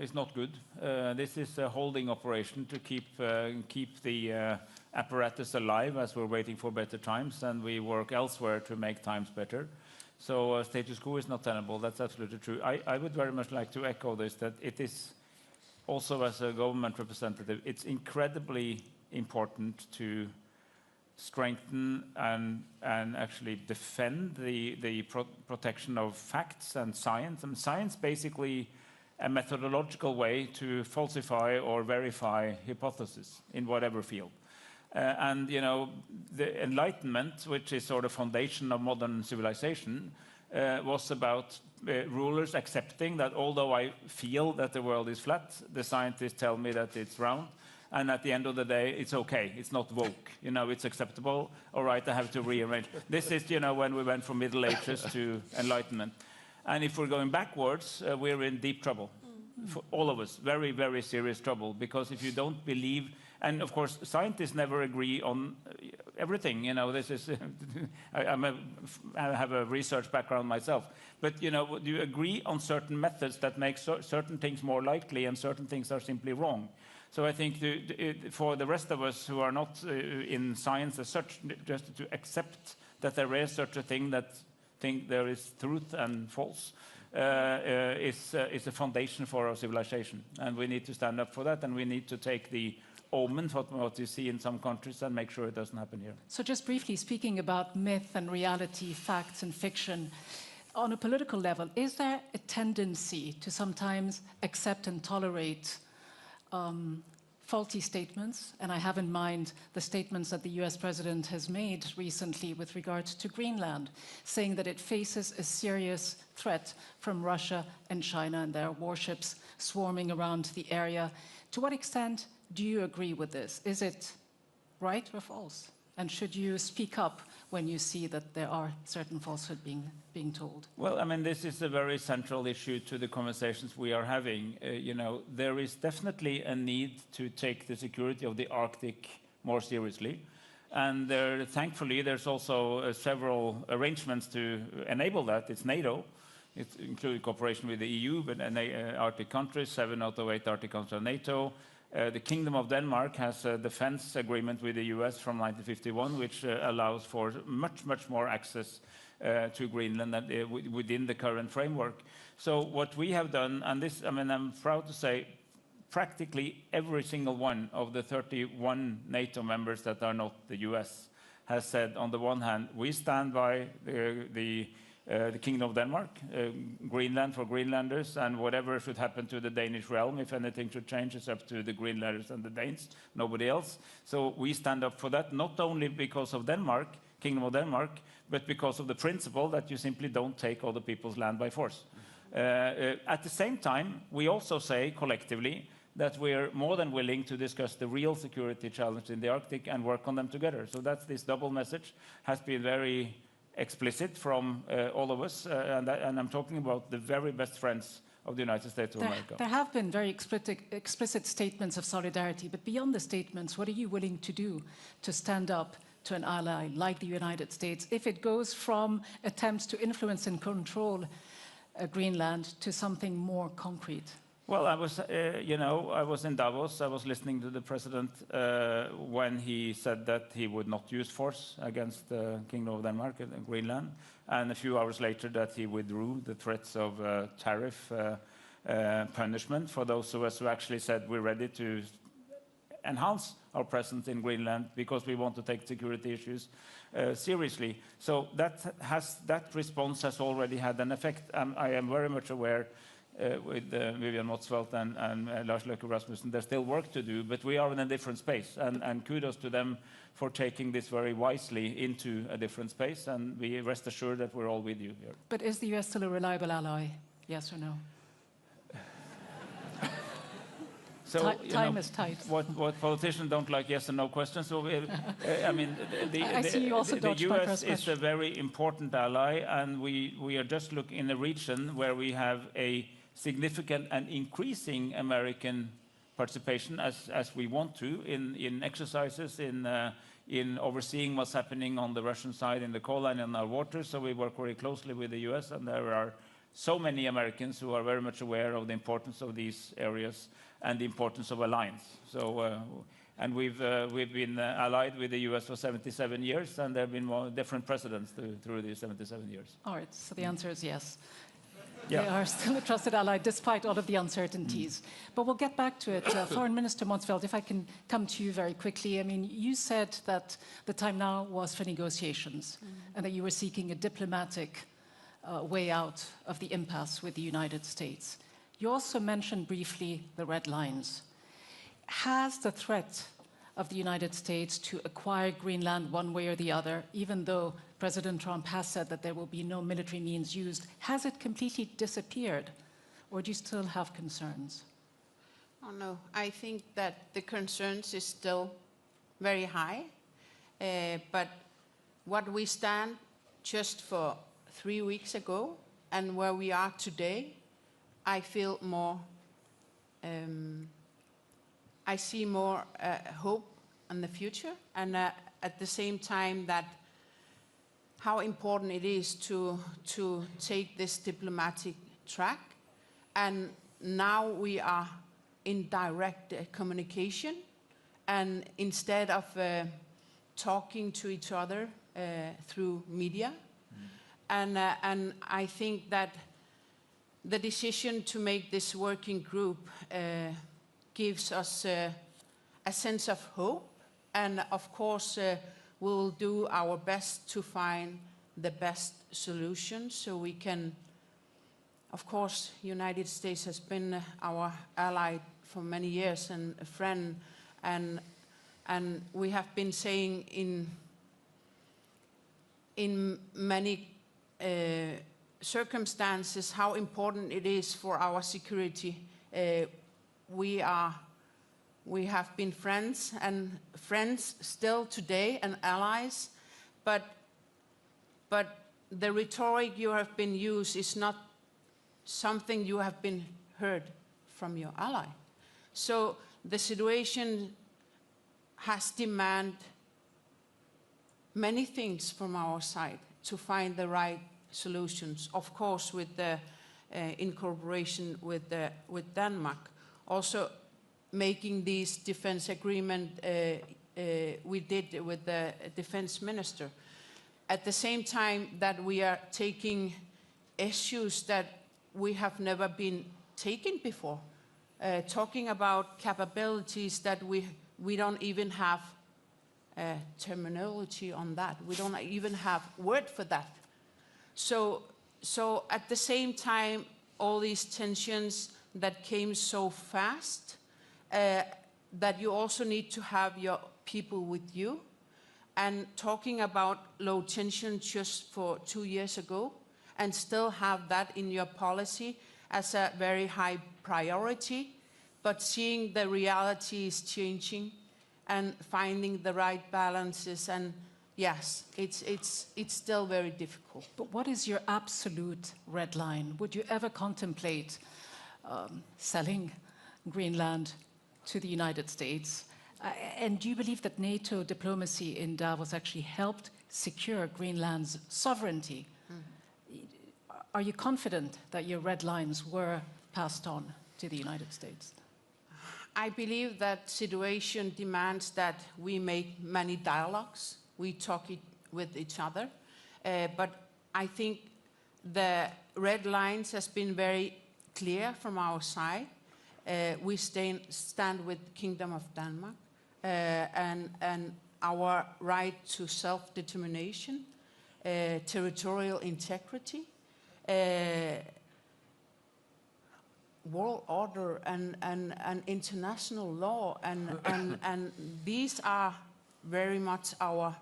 is not good. This is a holding operation to keep the apparatus alive as we're waiting for better times, and we work elsewhere to make times better. So status quo is not tenable. That's absolutely true. I would very much like to echo this, that it is also, as a government representative, it's incredibly important to strengthen and actually defend the protection of facts and science. And science basically a methodological way to falsify or verify hypotheses in whatever field. And you know, the Enlightenment, which is sort of foundation of modern civilization, was about rulers accepting that although I feel that the world is flat, the scientists tell me that it's round, And at the end of the day, it's okay. It's not woke. You know, it's acceptable. All right, I have to rearrange. This is, you know, when we went from Middle Ages to Enlightenment. And if we're going backwards, we're in deep trouble. For all of us, very, very serious trouble. Because if you don't believe, and of course, scientists never agree on everything. You know, this is, I have a research background myself. But, you know, you agree on certain methods that make certain things more likely and certain things are simply wrong. So I think for the rest of us who are not in science as such, just to accept that there is such a thing, that think there is truth and false, is a foundation for our civilization. And we need to stand up for that, and we need to take the omen for what you see in some countries and make sure it doesn't happen here. So just briefly, speaking about myth and reality, facts and fiction, on a political level, is there a tendency to sometimes accept and tolerate faulty statements? And I have in mind the statements that the US president has made recently with regards to Greenland, saying that it faces a serious threat from Russia and China, and there are warships swarming around the area. To what extent do you agree with this? Is it right or false? And should you speak up when you see that there are certain falsehood being told? Well, I mean, this is a very central issue to the conversations we are having. You know, there is definitely a need to take the security of the Arctic more seriously. And thankfully, there's also several arrangements to enable that. It's NATO. It includes cooperation with the EU, but Arctic countries, 7 out of 8 Arctic countries are NATO. The Kingdom of Denmark has a defense agreement with the US from 1951, which allows for much more access to Greenland within the current framework. So what we have done, and this, I mean, I'm proud to say, practically every single one of the 31 NATO members that are not the US has said, on the one hand, we stand by the Kingdom of Denmark, Greenland for Greenlanders, and whatever should happen to the Danish realm, if anything should change, it's up to the Greenlanders and the Danes, nobody else. So we stand up for that, not only because of Denmark, Kingdom of Denmark, but because of the principle that you simply don't take other people's land by force. At the same time, we also say collectively that we're more than willing to discuss the real security challenge in the Arctic and work on them together. So that's this double message, has been very explicit from all of us, and I'm talking about the very best friends of the United States of America. There have been very explicit statements of solidarity, but beyond the statements, what are you willing to do to stand up to an ally like the United States if it goes from attempts to influence and control Greenland to something more concrete? Well, I was in Davos. I was listening to the president when he said that he would not use force against the Kingdom of Denmark and Greenland, and a few hours later that he withdrew the threats of tariff punishment for those of us who actually said we're ready to enhance our presence in Greenland because we want to take security issues seriously. So that response has already had an effect. I am very much aware with Vivian Motzfeldt and Lars Løkke Rasmussen, there's still work to do, but we are in a different space, and kudos to them for taking this very wisely into a different space, and we rest assured that we're all with you here. But is the US still a reliable ally, yes or no? So, time is tight. What politicians don't like yes and no questions. So, I mean, the US is a very important ally, and we are just looking in a region where we have a significant and increasing American participation, as we want to, in exercises, in overseeing what's happening on the Russian side in the coal line in our waters. So we work very closely with the US, and there are so many Americans who are very much aware of the importance of these areas and the importance of alliance. So, and we've been allied with the US for 77 years, and there have been more different presidents through these 77 years. All right, so the answer is yes. Yeah. They are still a trusted ally despite all of the uncertainties. But we'll get back to it. Foreign Minister Motzfeldt, if I can come to you very quickly. I mean, you said that the time now was for negotiations and that you were seeking a diplomatic way out of the impasse with the United States. You also mentioned briefly the red lines. Has the threat of the United States to acquire Greenland one way or the other, even though President Trump has said that there will be no military means used, has it completely disappeared? Or do you still have concerns? Oh no, I think that the concerns is still very high, but what we stand just for 3 weeks ago and where we are today, I feel more, I see more hope in the future, and at the same time that how important it is to take this diplomatic track. And now we are in direct communication, and instead of talking to each other through media. And I think that the decision to make this working group gives us a sense of hope, and of course we'll do our best to find the best solution so we can. Of course, United States has been our ally for many years and a friend, and we have been saying in many circumstances how important it is for our security. We have been friends still today and allies, but the rhetoric you have been used is not something you have been heard from your ally. So the situation has demanded many things from our side to find the right solutions. Of course, with the in cooperation with Denmark, also making these defense agreement we did with the defense minister. At the same time that we are taking issues that we have never been taken before, talking about capabilities that we don't even have terminology on that. We don't even have word for that. So at the same time, all these tensions that came so fast, that you also need to have your people with you. And talking about low tension just for 2 years ago, and still have that in your policy as a very high priority, but seeing the reality is changing and finding the right balances, and yes, it's still very difficult. But what is your absolute red line? Would you ever contemplate selling Greenland to the United States? And do you believe that NATO diplomacy in Davos actually helped secure Greenland's sovereignty? Are you confident that your red lines were passed on to the United States? I believe that situation demands that we make many dialogues. We talk with each other. But I think the red lines has been very clear from our side. We stand with Kingdom of Denmark and our right to self-determination, territorial integrity, world order and international law, and these are very much our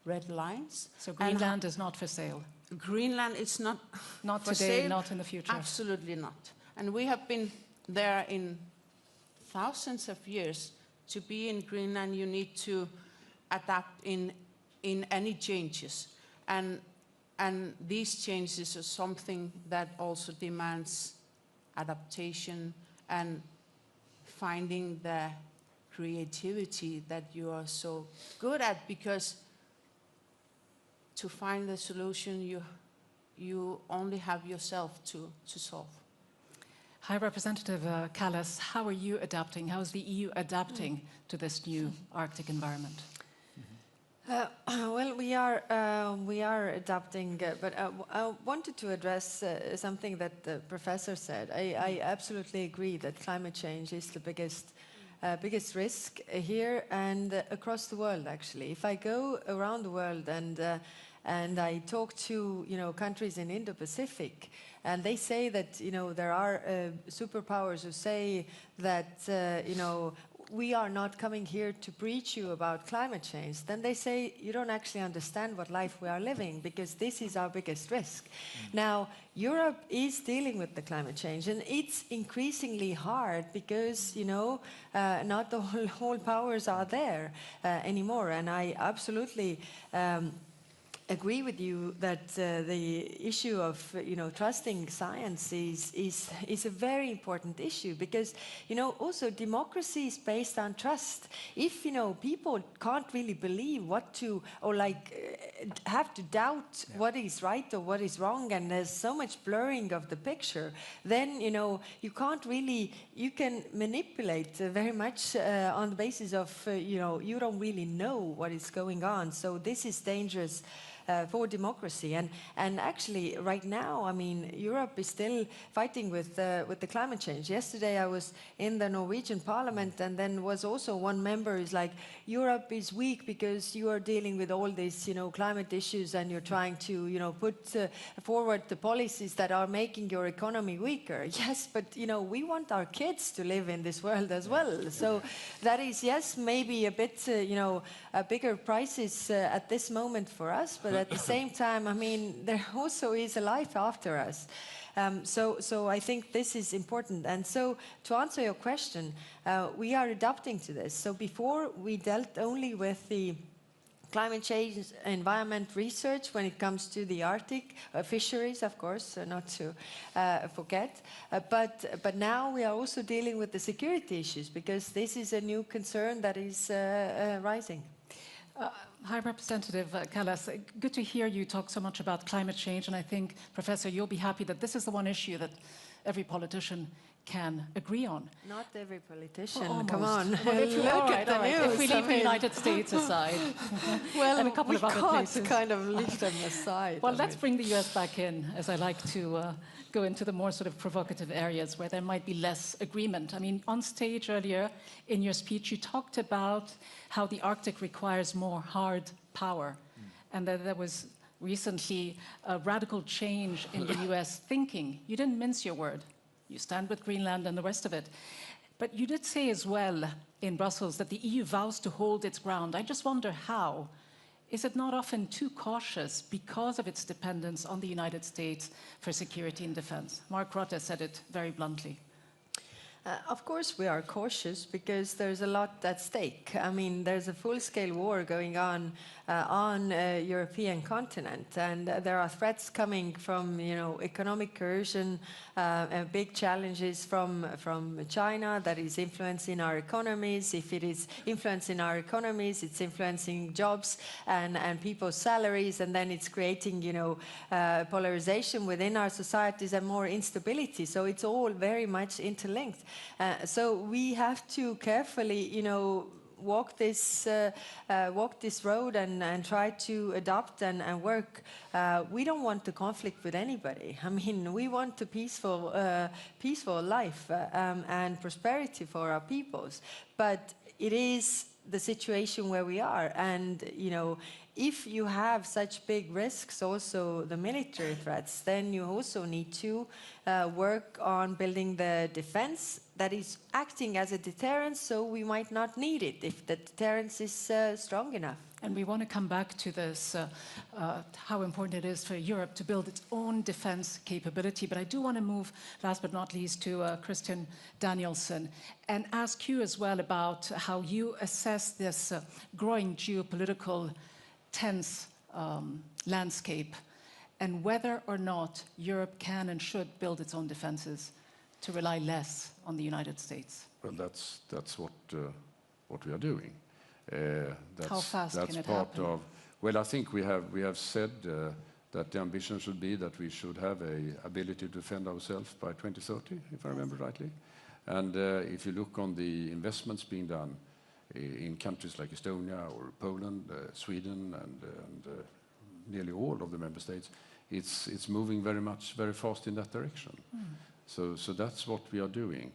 red lines. So Greenland is not for sale? Greenland is not for today, sale. not in the future? Absolutely not. And we have been there in thousands of years. To be in Greenland, you need to adapt in any changes. And these changes are something that also demands adaptation and finding the creativity that you are so good at, because to find the solution, you only have yourself to solve. High Representative Kallas, how are you adapting? How is the EU adapting to this new Arctic environment? Well, we are adapting, but I wanted to address something that the professor said. I absolutely agree that climate change is the biggest risk here and across the world, actually. If I go around the world and I talk to countries in Indo-Pacific, and they say that there are superpowers who say that we are not coming here to preach you about climate change, then they say you don't actually understand what life we are living, because this is our biggest risk. Now, Europe is dealing with the climate change, and it's increasingly hard because, you know, not the whole powers are there anymore. And I absolutely agree with you that the issue of trusting science is a very important issue, because also democracy is based on trust. If people can't really believe what to, or have to doubt what is right or what is wrong, and there's so much blurring of the picture, then you can't really, you can manipulate very much on the basis of you don't really know what is going on. So this is dangerous for democracy. And actually, right now, I mean, Europe is still fighting with the climate change. Yesterday, I was in the Norwegian parliament, and then was also one member who's like, Europe is weak because you are dealing with all these, climate issues, and you're trying to, put forward the policies that are making your economy weaker. Yes, but, we want our kids to live in this world as well. So that is, yes, maybe a bit, a bigger prices at this moment for us, but at the same time, I mean, there also is a life after us. So I think this is important. And so to answer your question, we are adapting to this. So before, we dealt only with the climate change, environment research when it comes to the Arctic, fisheries, of course, not to forget. But now we are also dealing with the security issues, because this is a new concern that is rising. High Representative Kallas, good to hear you talk so much about climate change, and I think, Professor, you'll be happy that this is the one issue that every politician can agree on. Not every politician, well, come on. Well, Look at the news. If we leave the United States aside, well, and a couple of other places. Kind of leave them aside. Well, let's bring the US back in, as I like to go into the more sort of provocative areas where there might be less agreement. I mean, on stage earlier in your speech, you talked about how the Arctic requires more hard power, and that there was recently a radical change in the US thinking. You didn't mince your word. You stand with Greenland and the rest of it. But you did say as well in Brussels that the EU vows to hold its ground. I just wonder how. Is it not often too cautious because of its dependence on the United States for security and defense? Mark Rutte said it very bluntly. Of course we are cautious, because there's a lot at stake. I mean, there's a full-scale war going on European continent, and there are threats coming from, economic coercion, and big challenges from China that is influencing our economies. If it is influencing our economies, it's influencing jobs and people's salaries, and then it's creating, polarization within our societies and more instability. So it's all very much interlinked. So we have to carefully, walk this road and try to adopt and work. We don't want the conflict with anybody. I mean, we want a peaceful life and prosperity for our peoples. But it is the situation where we are, and if you have such big risks, also the military threats, then you also need to work on building the defense that is acting as a deterrent, so we might not need it if the deterrence is strong enough. And we want to come back to this, how important it is for Europe to build its own defense capability. But I do want to move, last but not least, to Christian Danielsen, and ask you as well about how you assess this growing geopolitical tense landscape, and whether or not Europe can and should build its own defenses to rely less on the United States. Well, that's what we are doing. How fast that's can it part happen? of. Well, I think we have said that the ambition should be that we should have a ability to defend ourselves by 2030, if I remember rightly. And if you look on the investments being done in countries like Estonia or Poland, Sweden, and nearly all of the member states, it's moving very fast in that direction. So that's what we are doing.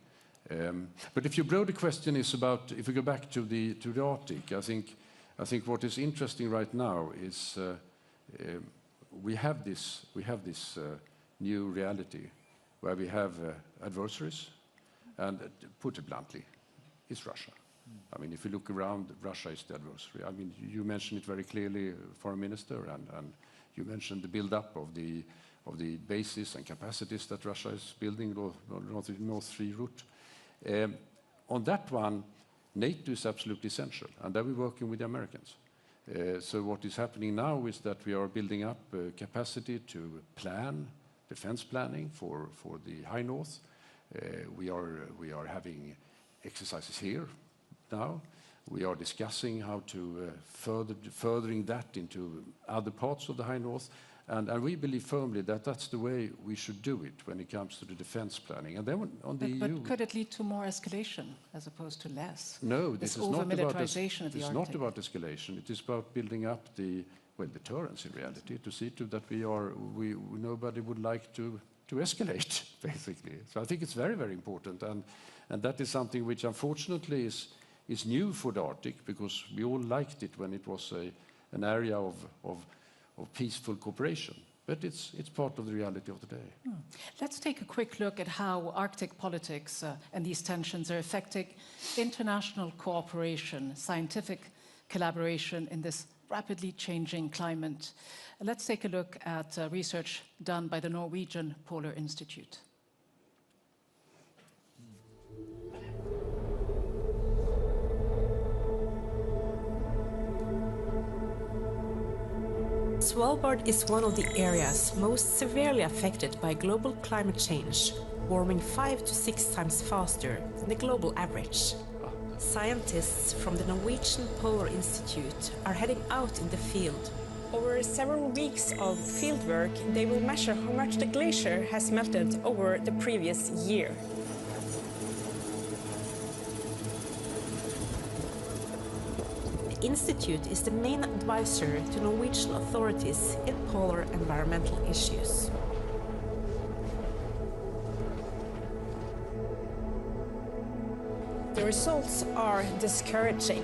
But if your broader question is about, if we go back to the Arctic, I think what is interesting right now is we have this new reality where we have adversaries, and put it bluntly, it's Russia. I mean, if you look around, Russia is the adversary. I mean, you mentioned it very clearly, Foreign Minister, and you mentioned the build-up of the bases and capacities that Russia is building on the North Sea route. On that one, NATO is absolutely essential, and there we're working with the Americans. So what is happening now is that we are building up capacity to plan, defense planning for the High North. We are having exercises here now. We are discussing how to furthering that into other parts of the High North. And we believe firmly that that's the way we should do it when it comes to the defense planning. And then on the EU... But could it lead to more escalation as opposed to less? No, this is not about over-militarization of the Arctic. It's not about escalation. It is about building up the deterrence in reality, to see to that nobody would like to escalate, basically. So I think it's very, very important. And that is something which unfortunately is new for the Arctic, because we all liked it when it was an area of peaceful cooperation. But it's part of the reality of today. Let's take a quick look at how Arctic politics and these tensions are affecting international cooperation, scientific collaboration in this rapidly changing climate. Let's take a look at research done by the Norwegian Polar Institute. Svalbard is one of the areas most severely affected by global climate change, warming 5 to 6 times faster than the global average. Scientists from the Norwegian Polar Institute are heading out in the field. Over several weeks of fieldwork, they will measure how much the glacier has melted over the previous year. The Institute is the main advisor to Norwegian authorities in polar environmental issues. The results are discouraging.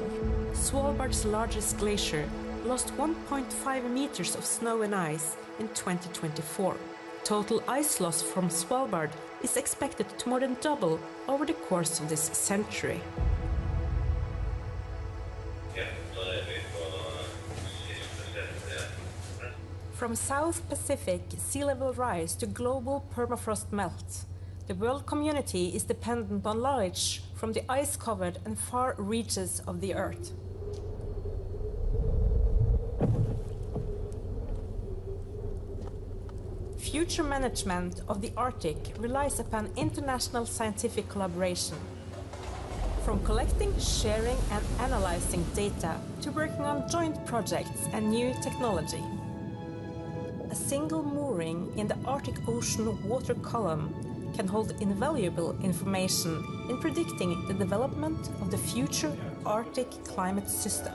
Svalbard's largest glacier lost 1.5 meters of snow and ice in 2024. Total ice loss from Svalbard is expected to more than double over the course of this century. From South Pacific sea level rise to global permafrost melt, the world community is dependent on knowledge from the ice-covered and far reaches of the Earth. Future management of the Arctic relies upon international scientific collaboration. From collecting, sharing and analyzing data to working on joint projects and new technology. A single mooring in the Arctic Ocean water column can hold invaluable information in predicting the development of the future Arctic climate system.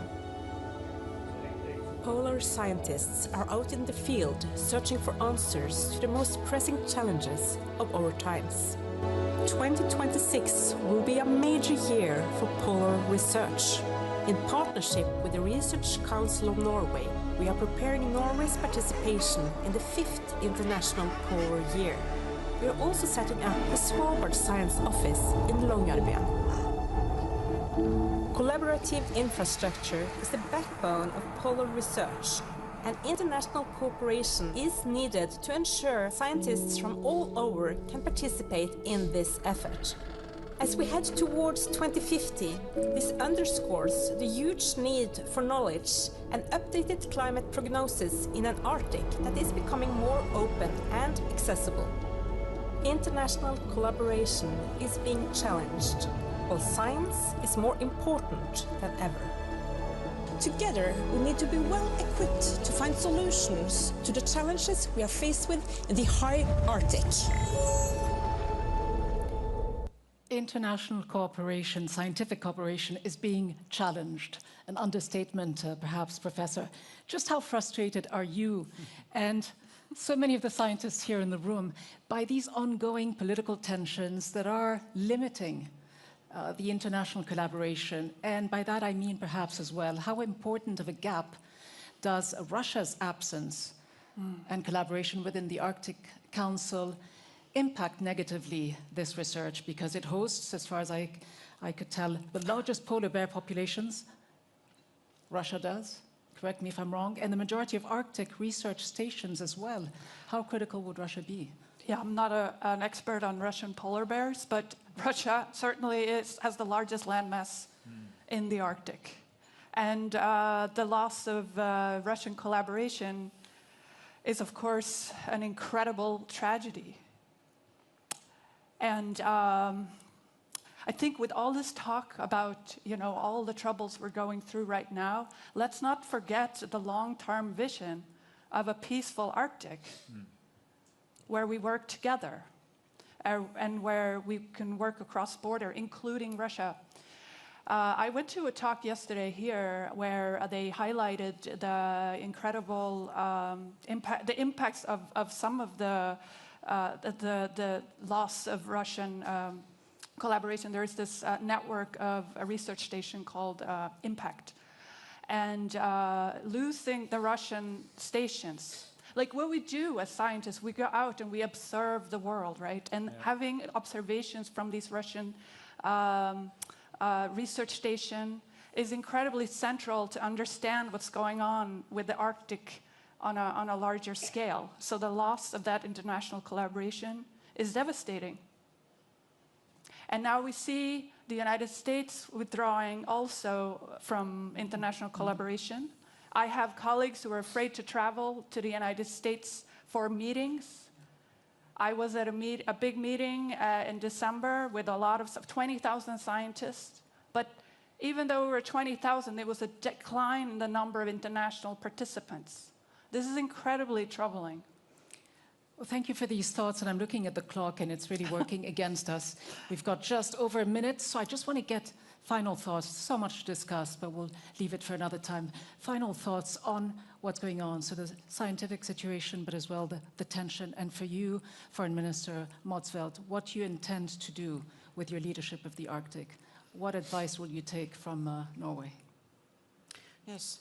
Polar scientists are out in the field searching for answers to the most pressing challenges of our times. 2026 will be a major year for polar research. In partnership with the Research Council of Norway, we are preparing Norway's participation in the 5th International Polar Year. We are also setting up the Svalbard Science Office in Longyearbyen. Collaborative infrastructure is the backbone of polar research, and international cooperation is needed to ensure scientists from all over can participate in this effort. As we head towards 2050, this underscores the huge need for knowledge and updated climate prognosis in an Arctic that is becoming more open and accessible. International collaboration is being challenged, while science is more important than ever. Together, we need to be well equipped to find solutions to the challenges we are faced with in the high Arctic. International cooperation, scientific cooperation, is being challenged. An understatement, perhaps, Professor. Just how frustrated are you and so many of the scientists here in the room by these ongoing political tensions that are limiting the international collaboration? And by that I mean perhaps as well, how important of a gap does Russia's absence and collaboration within the Arctic Council impact negatively this research because it hosts, as far as I could tell, the largest polar bear populations. Russia does, correct me if I'm wrong, and the majority of Arctic research stations as well. How critical would Russia be? Yeah, I'm not an expert on Russian polar bears, but Russia certainly has the largest landmass in the Arctic. And the loss of Russian collaboration is, of course, an incredible tragedy. And I think with all this talk about, all the troubles we're going through right now, let's not forget the long-term vision of a peaceful Arctic, where we work together and where we can work across border, including Russia. I went to a talk yesterday here where they highlighted the incredible the impacts of some of the loss of Russian collaboration. There is this network of a research station called Impact. And losing the Russian stations, like what we do as scientists, we go out and we observe the world, right? And having observations from these Russian research station is incredibly central to understand what's going on with the Arctic on a larger scale. So the loss of that international collaboration is devastating. And now we see the United States withdrawing also from international collaboration. I have colleagues who are afraid to travel to the United States for meetings. I was at a big meeting in December with a lot of 20,000 scientists. But even though we were 20,000, there was a decline in the number of international participants. This is incredibly troubling. Well, thank you for these thoughts, and I'm looking at the clock, and it's really working against us. We've got just over a minute, so I just want to get final thoughts. So much to discuss, but we'll leave it for another time. Final thoughts on what's going on, so the scientific situation, but as well the tension. And for you, Foreign Minister Motzfeldt, what you intend to do with your leadership of the Arctic? What advice will you take from Norway? Yes.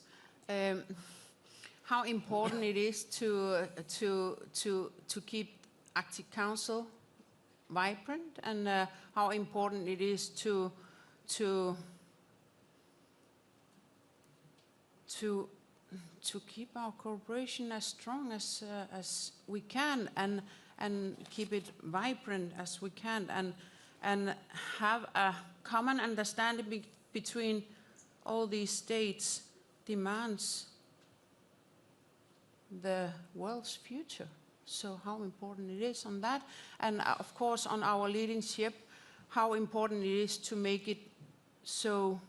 How important it is to keep Arctic Council vibrant, and how important it is to keep our cooperation as strong as we can, and keep it vibrant as we can, and have a common understanding between all these states demands the world's future. So how important it is on that, and of course on our leadership, how important it is to make it so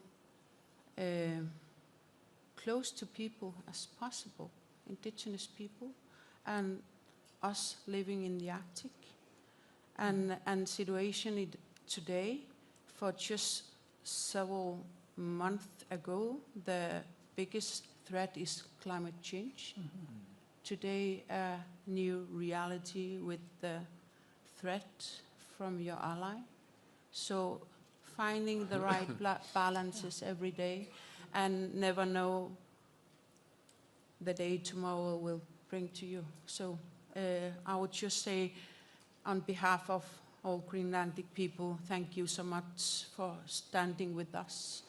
close to people as possible, indigenous people, and us living in the Arctic. And situation today, for just several months ago, the biggest threat is climate change. Today, a new reality with the threat from your ally. So finding the right balances every day, and never know the day tomorrow will bring to you. So I would just say, on behalf of all Greenlandic people, thank you so much for standing with us.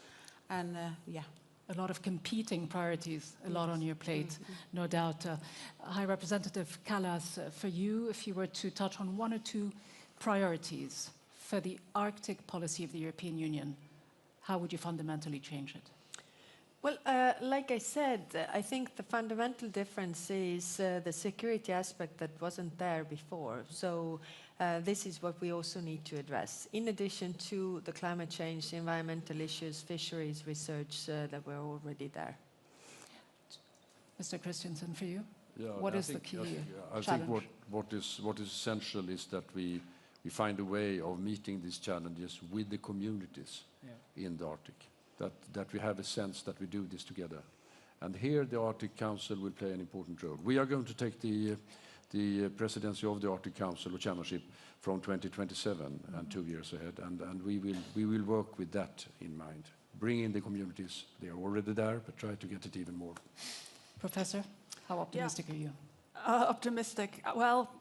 And yeah. A lot of competing priorities, a lot on your plate, no doubt. High Representative Kallas, for you, if you were to touch on one or two priorities for the Arctic policy of the European Union, how would you fundamentally change it? Well, like I said, I think the fundamental difference is the security aspect that wasn't there before. So this is what we also need to address, in addition to the climate change, environmental issues, fisheries research that were already there. Mr. Christensen, for you, Yeah, what is the key I challenge? think what is essential is that we find a way of meeting these challenges with the communities in the Arctic. That we have a sense that we do this together. And here the Arctic Council will play an important role. We are going to take the presidency of the Arctic Council or chairmanship from 2027 and 2 years ahead, and we will work with that in mind. Bring in the communities, they are already there, but try to get it even more. Professor, how optimistic are you? Optimistic. Well,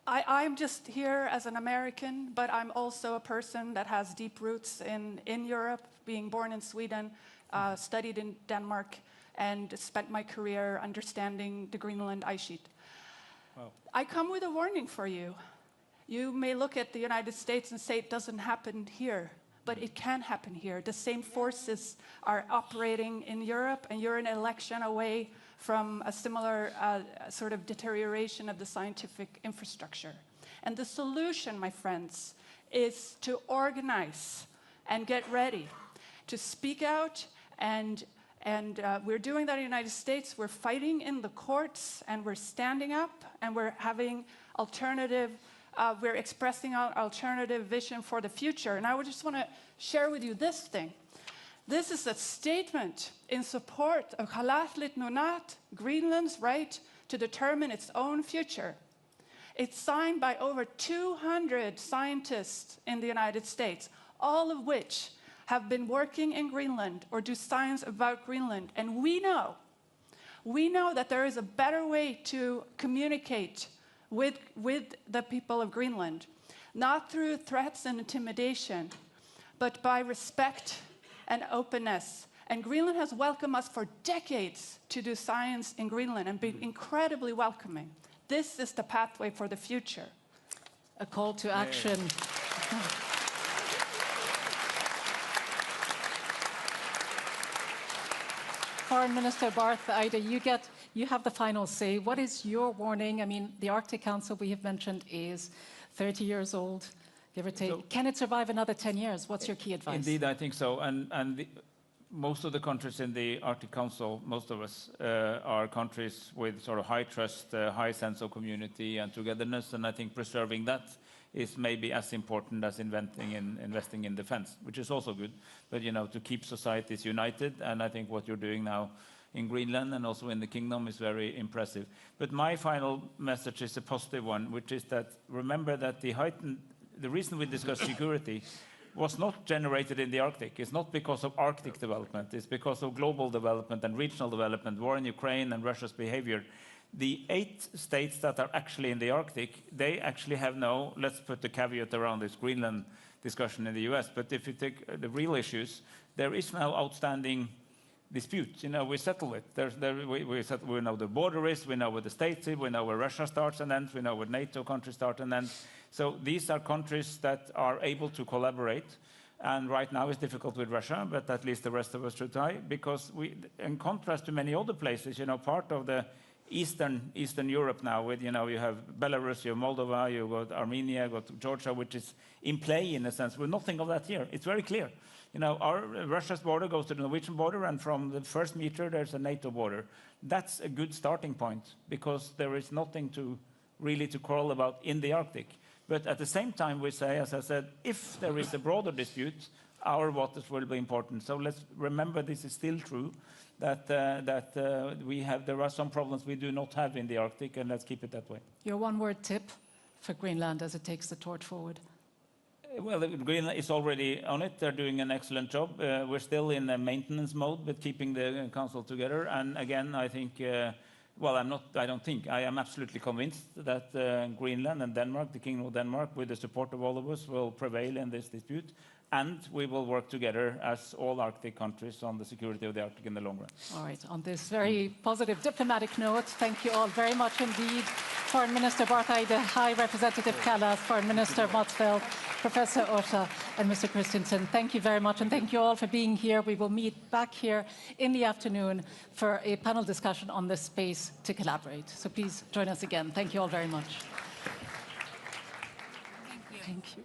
I'm just here as an American, but I'm also a person that has deep roots in Europe, being born in Sweden, studied in Denmark, and spent my career understanding the Greenland ice sheet. Wow. I come with a warning for you. You may look at the United States and say it doesn't happen here, but it can happen here. The same forces are operating in Europe, and you're an election away from a similar sort of deterioration of the scientific infrastructure. And the solution, my friends, is to organize and get ready, to speak out, and we're doing that in the United States. We're fighting in the courts, and we're standing up, and we're having alternative, we're expressing our alternative vision for the future. And I would just want to share with you this thing. This is a statement in support of Kalatlit Nunat, Greenland's right to determine its own future. It's signed by over 200 scientists in the United States, all of which have been working in Greenland or do science about Greenland. And we know that there is a better way to communicate with the people of Greenland, not through threats and intimidation, but by respect and openness. And Greenland has welcomed us for decades to do science in Greenland and been incredibly welcoming. This is the pathway for the future. A call to action. Foreign Minister Barth Eide, you have the final say. What is your warning? I mean, the Arctic Council we have mentioned is 30 years old, give or take. So, can it survive another 10 years? What's your key advice? Indeed, I think so. And most of the countries in the Arctic Council, most of us, are countries with sort of high trust, high sense of community and togetherness. And I think preserving that is maybe as important as investing in defense, which is also good. But, you know, to keep societies united, and I think what you're doing now in Greenland and also in the Kingdom is very impressive. But my final message is a positive one, which is that remember that the reason we discuss security was not generated in the Arctic. It's not because of Arctic development. It's because of global development and regional development, war in Ukraine and Russia's behavior. The 8 states that are actually in the Arctic, they actually have no, let's put the caveat around this Greenland discussion in the US, but if you take the real issues, there is now outstanding disputes. You know, we settle it. We know the border is, we know where the states is, we know where Russia starts and ends, we know where NATO countries start and ends. So these are countries that are able to collaborate. And right now it's difficult with Russia, but at least the rest of us should try, because we, in contrast to many other places, you know, part of the Eastern Europe now, with, you know, you have Belarus, you have Moldova, you got Armenia, you got Georgia, which is in play in a sense. We're nothing of that here. It's very clear. You know, Russia's border goes to the Norwegian border, and from the first meter there's a NATO border. That's a good starting point, because there is nothing to really to quarrel about in the Arctic. But at the same time, we say, as I said, if there is a broader dispute, our waters will be important. So let's remember this is still true, that there are some problems we do not have in the Arctic, and let's keep it that way. Your one-word tip for Greenland as it takes the torch forward? Well, Greenland is already on it. They're doing an excellent job. We're still in a maintenance mode, but keeping the council together. And again, I think, well, I am absolutely convinced that Greenland and Denmark, the Kingdom of Denmark, with the support of all of us, will prevail in this dispute. And we will work together as all Arctic countries on the security of the Arctic in the long run. All right, on this very positive diplomatic note, thank you all very much indeed. Foreign Minister Barth Eide, High Representative Kallas, Foreign Minister Motzfeldt, Professor Orsa, and Mr. Christensen. Thank you very much, and thank you all for being here. We will meet back here in the afternoon for a panel discussion on this space to collaborate. So please join us again. Thank you all very much. Thank you. Thank you.